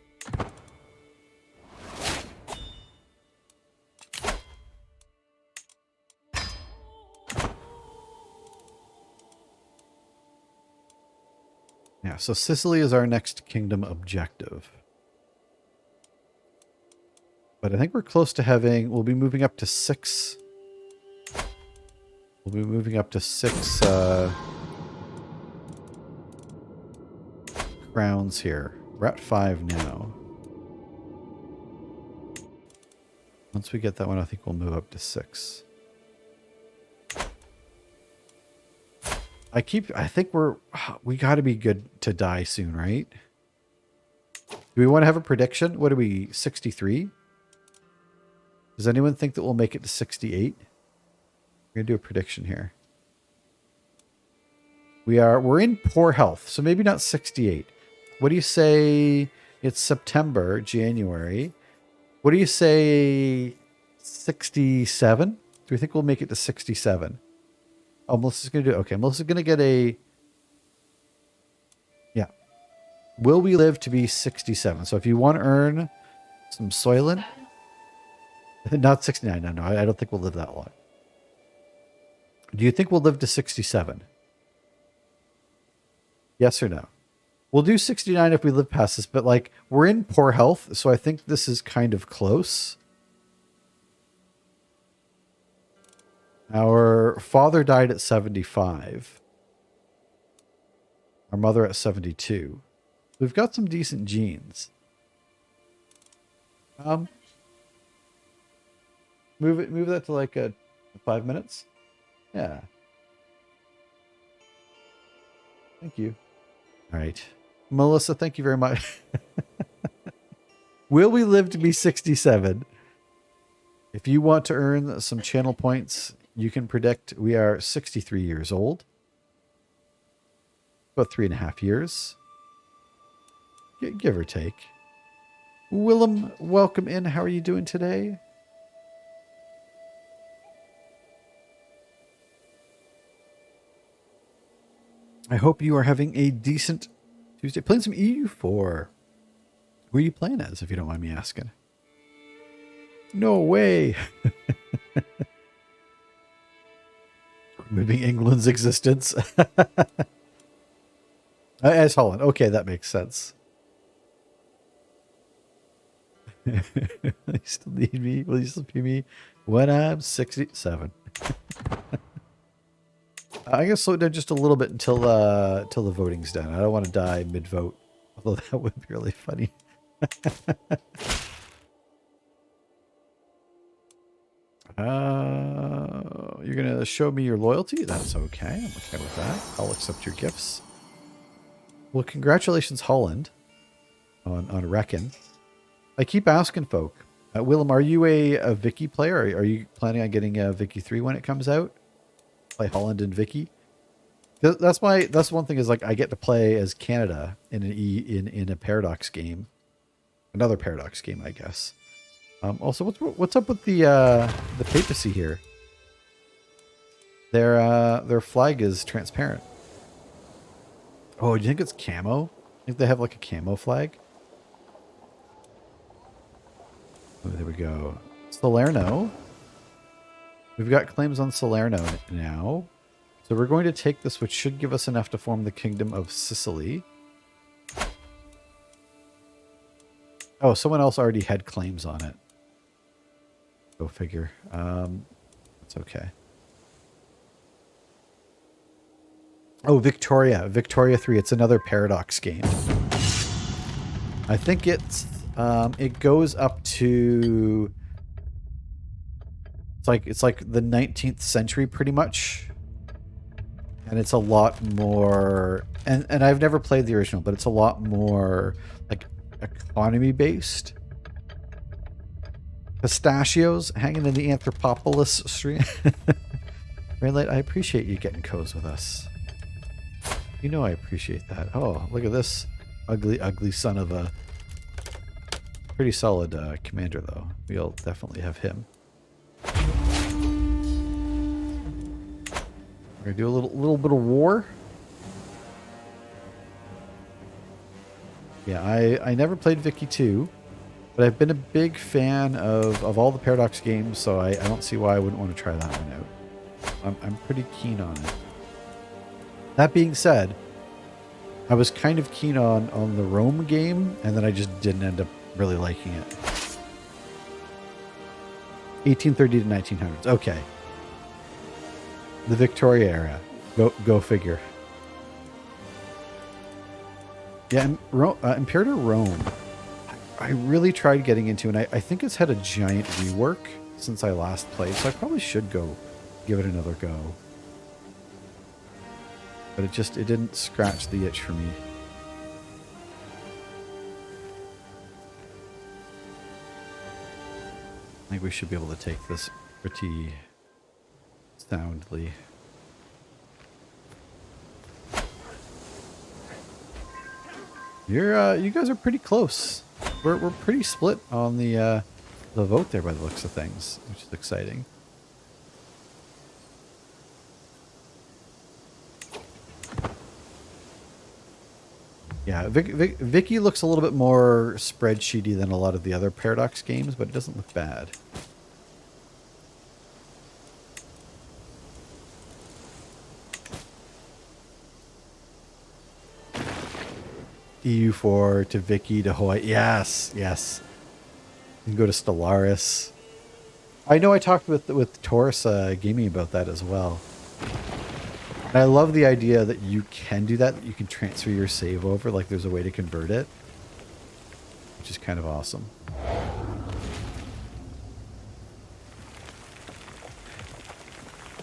S1: Yeah, so Sicily is our next kingdom objective. But I think we're close to having... We'll be moving up to 6... We'll be moving up to 6 crowns here. We're at 5 now. Once we get that one, I think we'll move up to 6. I think we got to be good to die soon, right? Do we want to have a prediction? What are we, 63? Does anyone think that we'll make it to 68? We're going to do a prediction here. We're in poor health, so maybe not 68. What do you say? It's September, January. What do you say? 67? Do we think we'll make it to 67? Oh, Melissa's going to do... Okay, Melissa's going to get a... Yeah. Will we live to be 67? So if you want to earn some Soylent... Not 69. No, I don't think we'll live that long. Do you think we'll live to 67? Yes or no? We'll do 69 if we live past this, but like we're in poor health, so I think this is kind of close. Our father died at 75. Our mother at 72. We've got some decent genes. Move that to like 5 minutes. Yeah. Thank you. All right. Melissa, thank you very much. Will we live to be 67? If you want to earn some channel points, you can predict we are 63 years old. About 3.5 years. Give or take. Willem, welcome in. How are you doing today? I hope you are having a decent Tuesday. Playing some EU4. Who are you playing as, if you don't mind me asking? No way. Removing England's existence. As Holland. Okay, that makes sense. You still need me? Will you still be me when I'm 67? I'm going to slow it down just a little bit until the voting's done. I don't want to die mid-vote, although that would be really funny. You're going to show me your loyalty? That's okay. I'm okay with that. I'll accept your gifts. Well, congratulations, Holland, on Reckon. I keep asking folk. Willem, are you a Vicky player? Are you planning on getting a Vicky 3 when it comes out? Play Holland and Vicky. That's one thing is like I get to play as Canada in a Paradox game, another Paradox game, I guess. Also, what's up with the papacy here? Their flag is transparent. Oh, do you think it's camo? I think they have like a camo flag. Oh, there we go. Salerno. We've got claims on Salerno now. So we're going to take this, which should give us enough to form the Kingdom of Sicily. Oh, someone else already had claims on it. Go figure. That's okay. Oh, Victoria. Victoria 3. It's another Paradox game. I think it goes up to it's like the 19th century pretty much. And it's a lot more and I've never played the original, but it's a lot more like economy based. Pistachios hanging in the Anthropopolis stream. Rainlight, I appreciate you getting codes with us. You know I appreciate that. Oh, look at this ugly, ugly son of a... Pretty solid commander, though. We'll definitely have him. We're gonna do a little bit of war. Yeah, I never played Vicky 2, but I've been a big fan of all the Paradox games, so I don't see why I wouldn't want to try that one out. I'm pretty keen on it. That being said, I was kind of keen on the Rome game, and then I just didn't end up really liking it. 1830 to 1900s. Okay. The Victoria era. Go figure. Yeah, Imperator Rome. I really tried getting into, and I think it's had a giant rework since I last played, so I probably should go give it another go. But it didn't scratch the itch for me. I think we should be able to take this pretty soundly. You guys are pretty close. We're pretty split on the vote there by the looks of things, which is exciting. Yeah, Vicky looks a little bit more spreadsheety than a lot of the other Paradox games, but it doesn't look bad. EU4 to Vicky to Hawaii. Yes, yes. You can go to Stellaris. I know I talked with Taurus Gaming about that as well. And I love the idea that you can do that you can transfer your save over, like there's a way to convert it. Which is kind of awesome.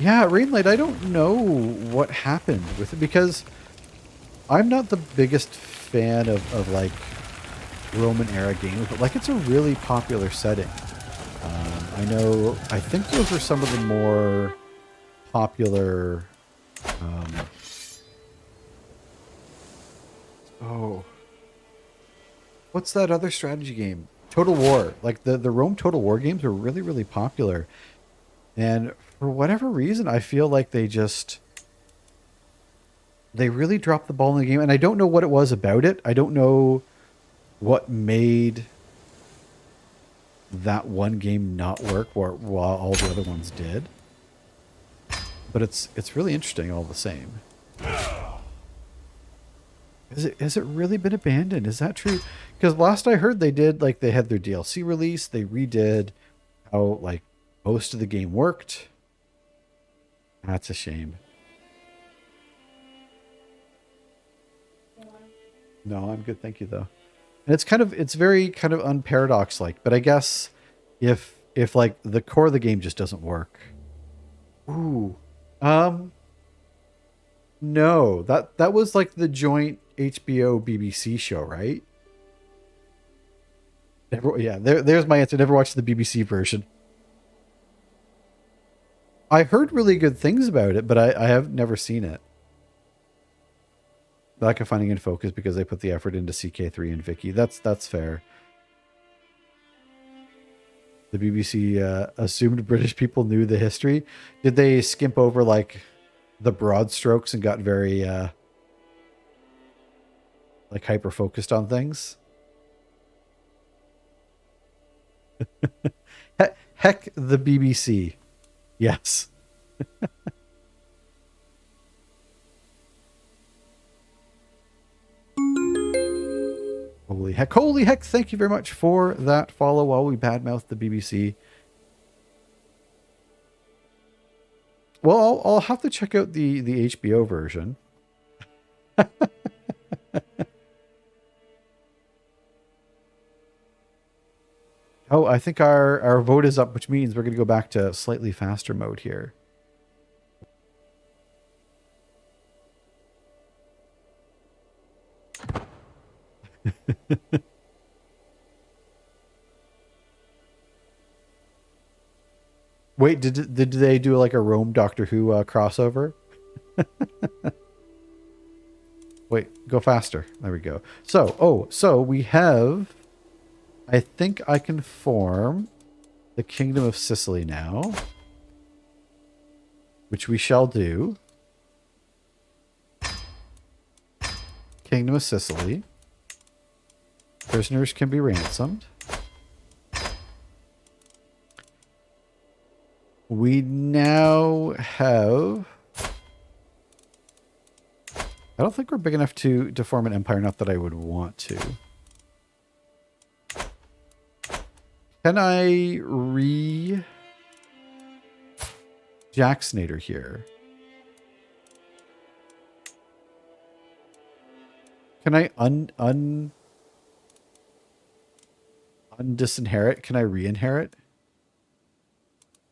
S1: Yeah, Rainlight, I don't know what happened with it, because I'm not the biggest fan of like Roman era games, but like it's a really popular setting. I think those are some of the more popular what's that other strategy game? Total War. Like the Rome Total War games are really, really popular. And for whatever reason, I feel like they really dropped the ball in the game. And I don't know what it was about it. I don't know what made that one game not work while all the other ones did. But it's really interesting all the same. Has it really been abandoned? Is that true? Because last I heard they had their DLC release, they redid how like most of the game worked. That's a shame. No, I'm good, thank you though. And it's very kind of unparadox like, but I guess if like the core of the game just doesn't work. Ooh. No, that was like the joint HBO BBC show, right? Yeah, there's my answer. Never watched the BBC version. I heard really good things about it, but I have never seen it. Lack of finding in focus because they put the effort into CK3 and Vicky. That's fair. The BBC assumed British people knew the history. Did they skimp over like the broad strokes and got very like hyper focused on things? Heck the BBC. Yes. Holy heck, thank you very much for that follow while we badmouth the BBC. Well, I'll have to check out the HBO version. Oh, I think our vote is up, which means we're going to go back to slightly faster mode here. Wait, did they do like a Rome Doctor Who crossover? Wait, go faster. There we go. So we have, I think I can form the Kingdom of Sicily now, which we shall do. Kingdom of Sicily. Prisoners can be ransomed. We now have... I don't think we're big enough to form an empire, not that I would want to. Can I Jacksnator here? Can I undisinherit? Can I re-inherit?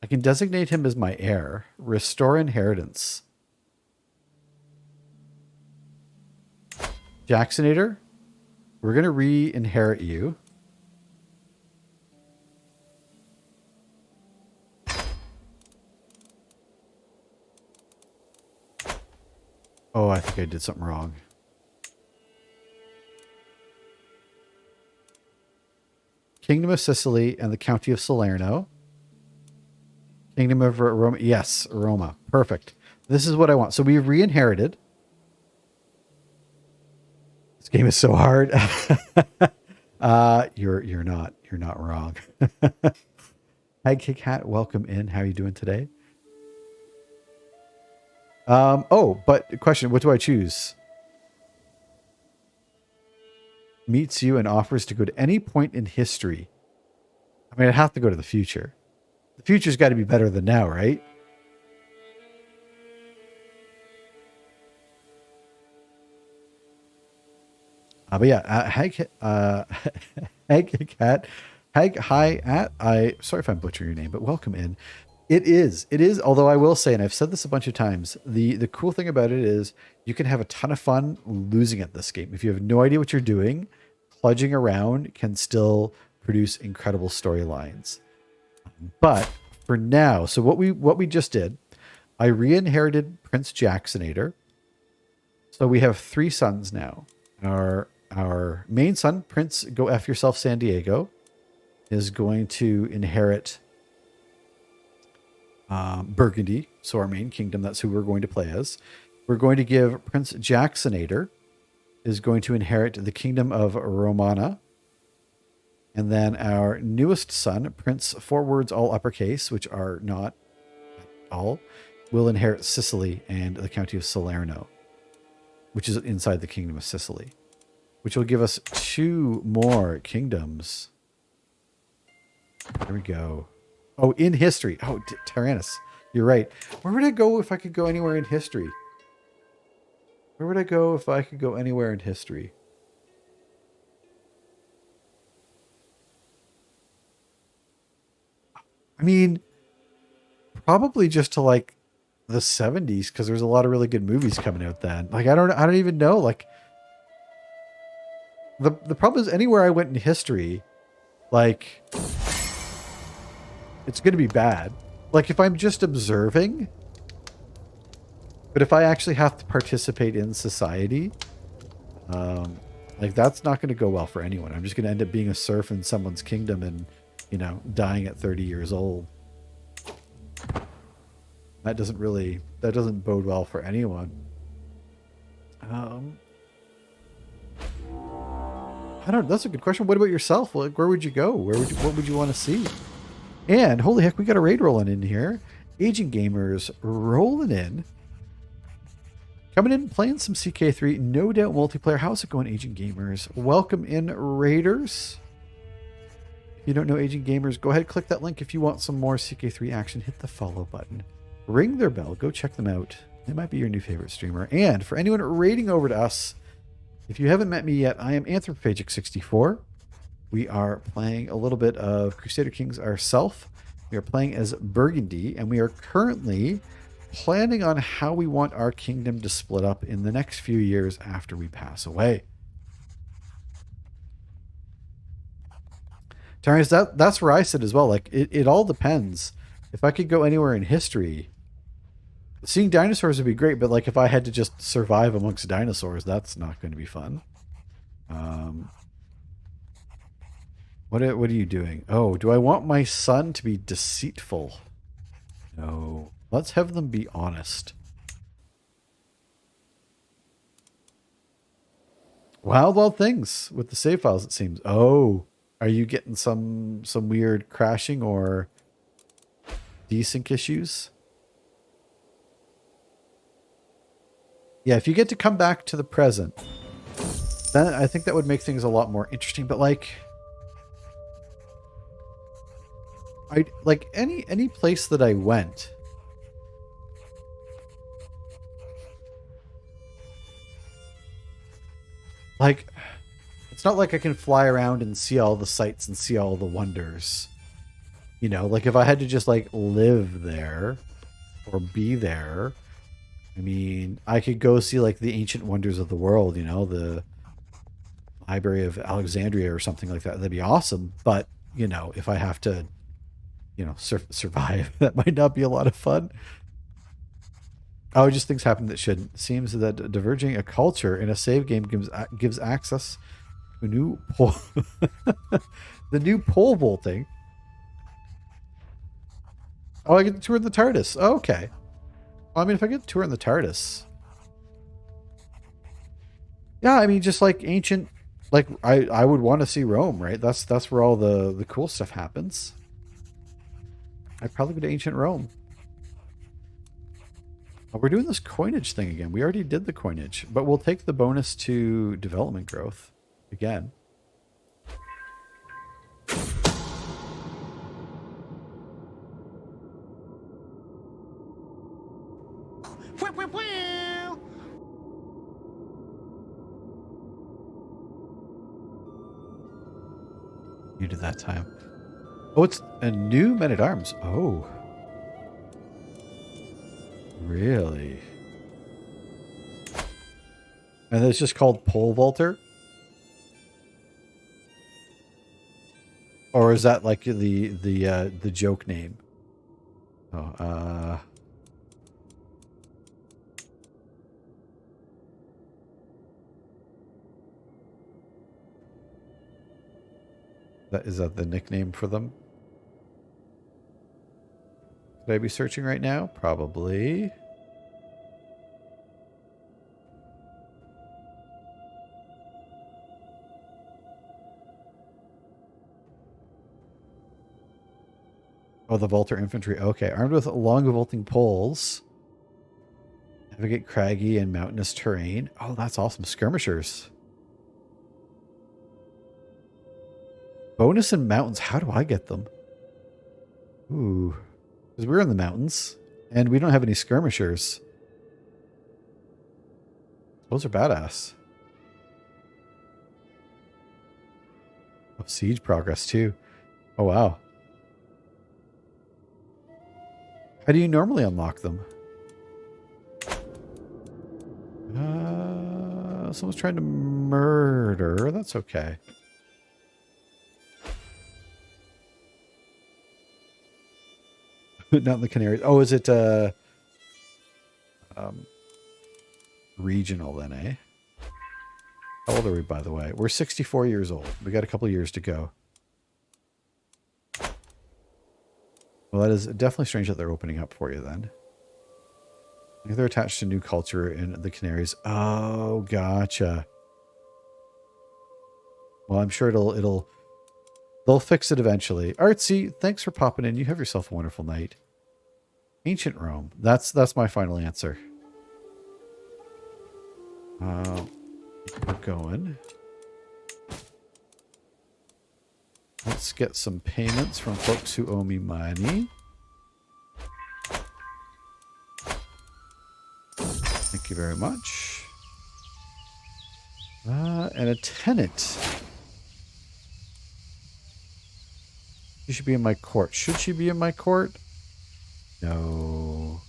S1: I can designate him as my heir. Restore inheritance. Jacksnator, we're going to re-inherit you. Oh, I think I did something wrong. Kingdom of Sicily and the County of Salerno. Kingdom of Roma. Yes, Roma. Perfect. This is what I want. So we've re-inherited. This game is so hard. You're not wrong. Hi, Kit Kat. Welcome in. How are you doing today? But question, what do I choose? Meets you and offers to go to any point in history. I mean, I'd have to go to the future. The future's got to be better than now, right? But yeah, hi, Cat. Sorry if I'm butchering your name, but welcome in. It is, although I will say, and I've said this a bunch of times, the cool thing about it is you can have a ton of fun losing at this game. If you have no idea what you're doing, kludging around can still produce incredible storylines. But for now, so what we just did, I re-inherited Prince Jacksnator. So we have 3 sons now. Our main son, Prince Go F Yourself San Diego, is going to inherit Burgundy, so our main kingdom. That's who we're going to play as. We're going to give Prince Jacksnator is going to inherit the Kingdom of Romana. And then our newest son, Prince 4 words all uppercase, which are not at all, will inherit Sicily and the County of Salerno, which is inside the Kingdom of Sicily, which will give us 2 more kingdoms. There we go. Oh, in history. Oh, Tyrannus. You're right. Where would I go if I could go anywhere in history? Where would I go if I could go anywhere in history? I mean, probably just to like the 70s, because there's a lot of really good movies coming out then. Like, I don't even know. Like, the problem is anywhere I went in history, like, it's going to be bad. Like, if I'm just observing, but if I actually have to participate in society, like, that's not going to go well for anyone. I'm just going to end up being a serf in someone's kingdom and, you know, dying at 30 years old. That doesn't bode well for anyone. I don't know. That's a good question. What about yourself? Like, where would you go? What would you want to see? And holy heck, we got a raid rolling in here. Aging Gamers rolling in. Coming in, playing some CK3. No doubt multiplayer. How's it going, Aging Gamers? Welcome in, Raiders. If you don't know Aging Gamers, go ahead, click that link if you want some more CK3 action. Hit the follow button. Ring their bell. Go check them out. It might be your new favorite streamer. And for anyone raiding over to us, if you haven't met me yet, I am Anthropophagic64. We are playing a little bit of Crusader Kings ourselves. We are playing as Burgundy, and we are currently planning on how we want our kingdom to split up in the next few years after we pass away. Tarius, that's where I sit as well. Like, it all depends. If I could go anywhere in history, seeing dinosaurs would be great, but like if I had to just survive amongst dinosaurs, that's not going to be fun. What are you doing? Oh, do I want my son to be deceitful? No. Let's have them be honest. Wild things with the save files, it seems. Oh, are you getting some weird crashing or desync issues? Yeah, if you get to come back to the present, then I think that would make things a lot more interesting. But like, any place that I went, like, it's not like I can fly around and see all the sights and see all the wonders. You know, like if I had to just like live there or be there, I mean, I could go see like the ancient wonders of the world, you know, the Library of Alexandria or something like that. That'd be awesome. But, you know, if I have to, you know, survive, that might not be a lot of fun. Oh, just things happen that shouldn't. Seems that diverging a culture in a save game gives access to new pole the new pole vaulting. Oh, I get to tour the TARDIS. Oh, okay. Well, I mean, if I get to tour in the TARDIS, yeah, I mean, just like ancient, like I would want to see Rome, right? That's where all the cool stuff happens. I'd probably go to ancient Rome. Oh, we're doing this coinage thing again. We already did the coinage, but we'll take the bonus to development growth again. You did that time. Oh, it's a new men-at-arms. Oh. Really? And it's just called Pole Vaulter? Or is that like the joke name? Oh, is that the nickname for them? Could I be searching right now? Probably. Oh, the Vaulter Infantry. Okay. Armed with long vaulting poles. Navigate craggy and mountainous terrain. Oh, that's awesome. Skirmishers. Bonus in mountains. How do I get them? Ooh. Because we're in the mountains. And we don't have any skirmishers. Those are badass. Oh, siege progress too. Oh, wow. How do you normally unlock them? Someone's trying to murder. That's okay. Not in the Canaries. Oh, is it regional then, eh? How old are we, by the way? We're 64 years old. We got a couple years to go. Well, that is definitely strange that they're opening up for you then. I think they're attached to new culture in the Canaries. Oh, gotcha. Well, I'm sure they'll fix it eventually. Artsy, thanks for popping in. You have yourself a wonderful night. Ancient Rome. That's my final answer. We're going. Let's get some payments from folks who owe me money. Thank you very much. And a tenant. She should be in my court. Should she be in my court? No.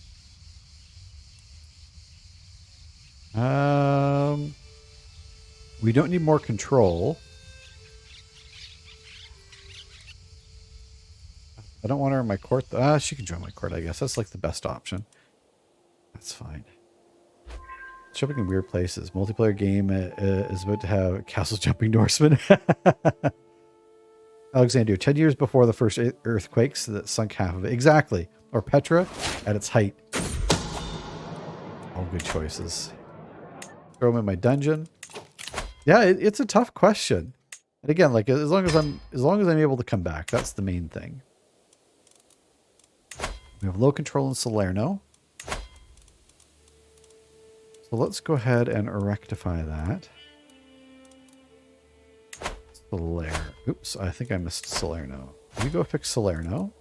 S1: We don't need more control. I don't want her in my court. She can join my court, I guess. That's like the best option. That's fine. Jumping in weird places. Multiplayer game is about to have castle jumping Norseman. Alexandria, 10 years before the first earthquakes that sunk half of it. Exactly. Or Petra at its height. All good choices. Throw him in my dungeon. Yeah, it's a tough question. And again, like as long as I'm able to come back, that's the main thing. We have low control in Salerno. So let's go ahead and rectify that. Oops, I think I missed Salerno. You go fix Salerno.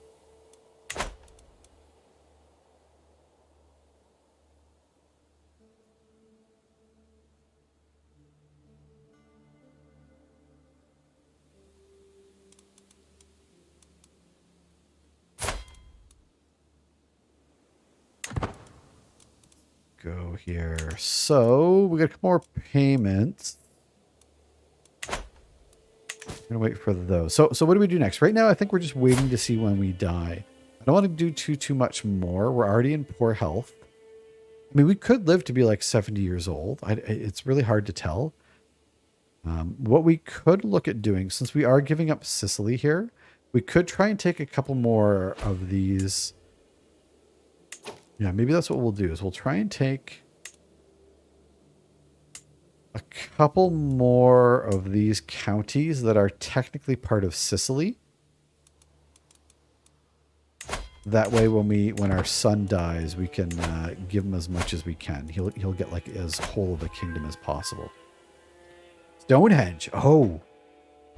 S1: Go here. So we got a couple more payments. I'm gonna wait for those. So what do we do next? Right now, I think we're just waiting to see when we die. I don't want to do too much more. We're already in poor health. I mean, we could live to be like 70 years old. It's really hard to tell. What we could look at doing, since we are giving up Sicily here, we could try and take a couple more of these. Yeah, maybe that's what we'll do, is we'll try and take a couple more of these counties that are technically part of Sicily. That way, when our son dies, we can give him as much as we can. He'll get like as whole of a kingdom as possible. Stonehenge. Oh,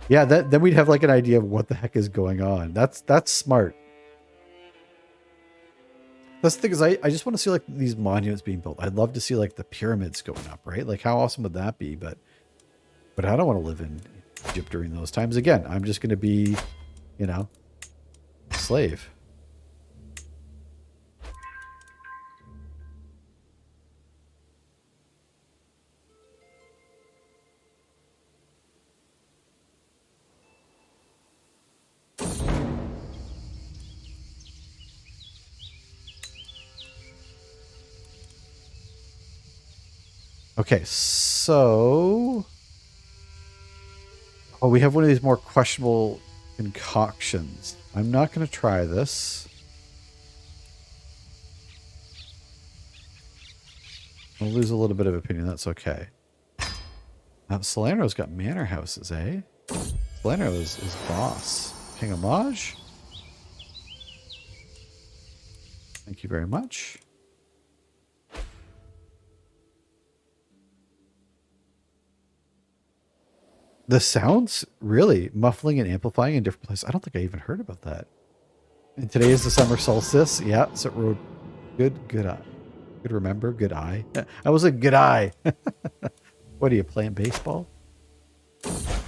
S1: yeah. Then we'd have like an idea of what the heck is going on. That's smart. That's the thing, is I just want to see like these monuments being built. I'd love to see like the pyramids going up, right? Like how awesome would that be? But I don't want to live in Egypt during those times. Again, I'm just going to be, a slave. Okay, so... Oh, we have one of these more questionable concoctions. I'm not going to try this. I'll lose a little bit of opinion. That's okay. Salerno's got manor houses, eh? Salerno is boss. King homage? Thank you very much. The sounds really muffling and amplifying in different places. I don't think I even heard about that. And today is the summer solstice. Yeah, so it rode good eye. Good remember, good eye. I was a good eye. What are you playing baseball? With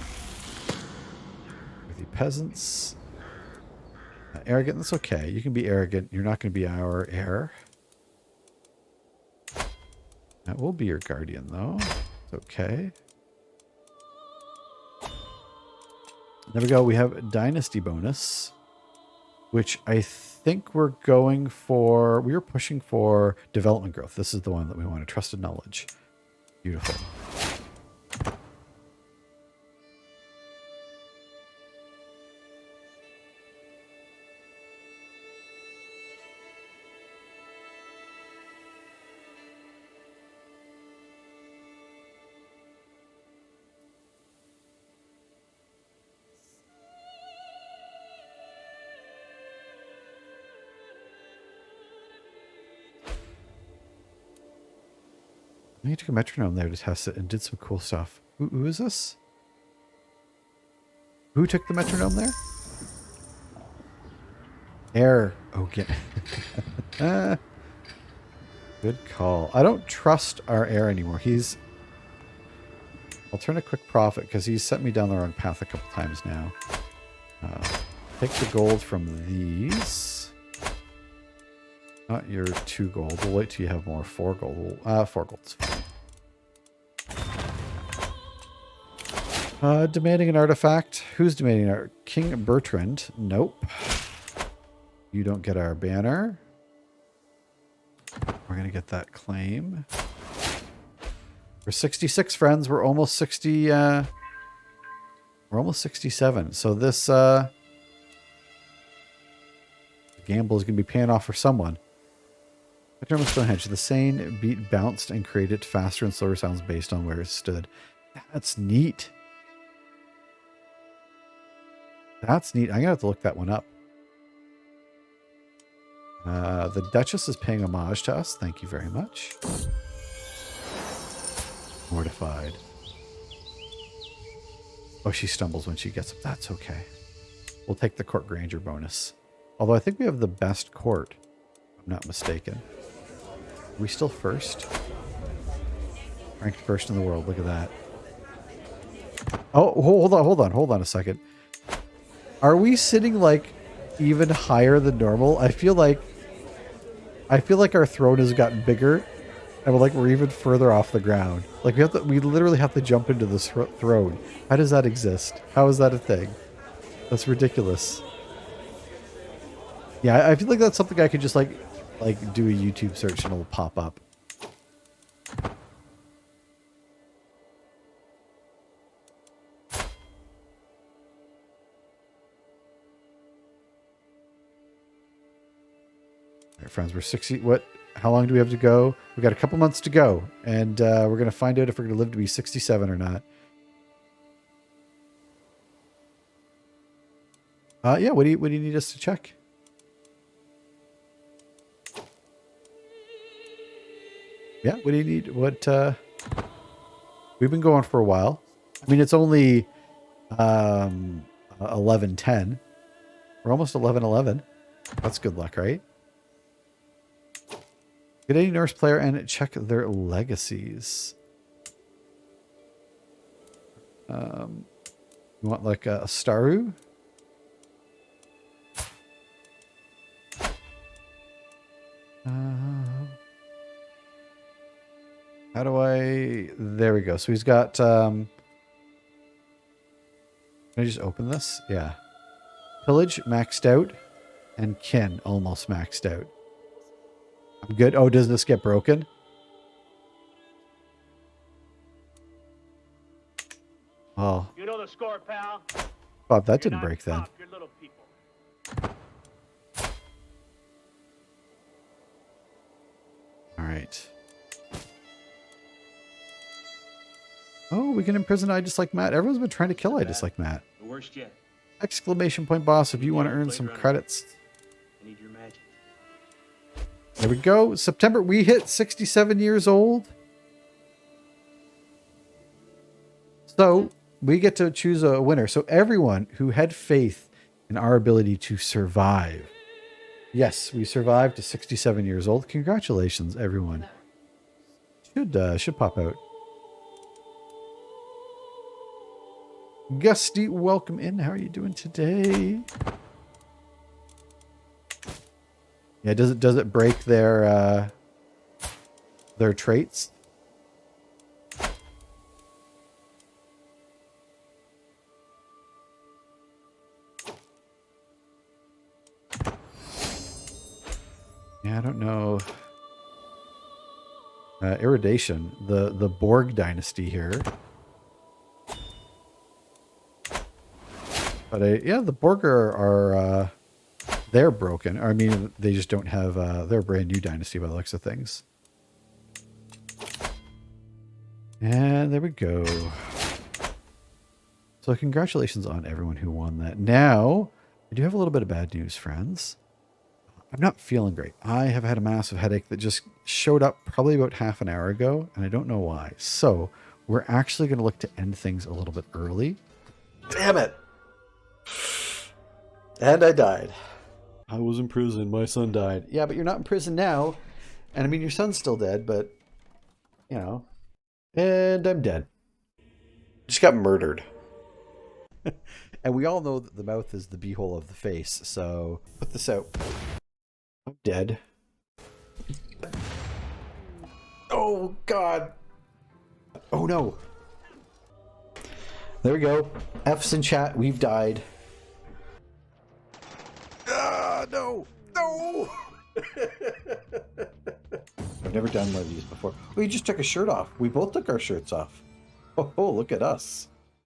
S1: the peasants. Arrogant, that's okay. You can be arrogant. You're not going to be our heir. That will be your guardian though. It's okay. There we go. We have a dynasty bonus, which I think we're going for. We were pushing for development growth. This is the one that we want. Trusted knowledge. Beautiful. I took a metronome there to test it and did some cool stuff. Who is this? Who took the metronome there? Air. Okay. Good call. I don't trust our heir anymore. I'll turn a quick profit because he's set me down the wrong path a couple times now. Take the gold from these. Not your 2 gold. We'll wait till you have more. 4 gold. 4 gold's fine. Demanding an artifact. Who's demanding our King Bertrand? Nope. You don't get our banner. We're going to get that claim. We're 66 friends. We're almost 60. We're almost 67. So this gamble is going to be paying off for someone. Enormous Stonehenge. The Seine beat bounced and created faster and slower sounds based on where it stood. That's neat. That's neat. I'm going to have to look that one up. The Duchess is paying homage to us. Thank you very much. Mortified. Oh, she stumbles when she gets up. That's okay. We'll take the court grandeur bonus. Although I think we have the best court, if I'm not mistaken. Are we still first? Ranked first in the world. Look at that. Oh, hold on a second. Are we sitting like even higher than normal? I feel like our throne has gotten bigger, and we're even further off the ground. Like we literally have to jump into this throne. How does that exist? How is that a thing? That's ridiculous. Yeah, I feel like that's something I could just like do a YouTube search and it'll pop up. All right, friends, we're 60. How long do we have to go? We got a couple months to go, and we're going to find out if we're going to live to be 67 or not. Yeah, what do you need us to check? Yeah, what do you need? We've been going for a while. I mean, it's only 11:10. We're almost 11:11. That's good luck, right? Get any Norse player and check their legacies. You want like a Staru? How do I... There we go. So he's got... Can I just open this? Yeah. Pillage maxed out. And kin almost maxed out. I'm good. Oh, does this get broken? Oh.
S2: You know the score, pal.
S1: Bob, that didn't break then.
S2: You're little people.
S1: All right. Oh, we can imprison I Just Like Matt. Everyone's been trying to kill I Just Like Matt.
S2: The worst yet.
S1: Exclamation point boss if you want to earn some credits.
S2: I need your magic.
S1: There we go. September, we hit 67 years old. So we get to choose a winner. So everyone who had faith in our ability to survive. Yes, we survived to 67 years old. Congratulations, everyone. Should pop out. Gusty, welcome in. How are you doing today? Yeah, does it break their traits? Yeah, I don't know. Irradiation, the Borg dynasty here. But yeah, the Borg are they're broken. I mean, they just don't have they're a brand new dynasty by the looks of things. And there we go. So congratulations on everyone who won that. Now, I do have a little bit of bad news, friends. I'm not feeling great. I have had a massive headache that just showed up probably about half an hour ago, and I don't know why. So we're actually going to look to end things a little bit early. Damn it! And I died. I was in prison. My son died. Yeah, but you're not in prison now. And I mean, your son's still dead, but, you know. And I'm dead. Just got murdered. And we all know that the mouth is the beehole of the face, so put this out. I'm dead. Oh, God. Oh, no. There we go. F's in chat. We've died. Ah, no. No. I've never done one of these before. Oh, you just took a shirt off. We both took our shirts off. Oh, look at us.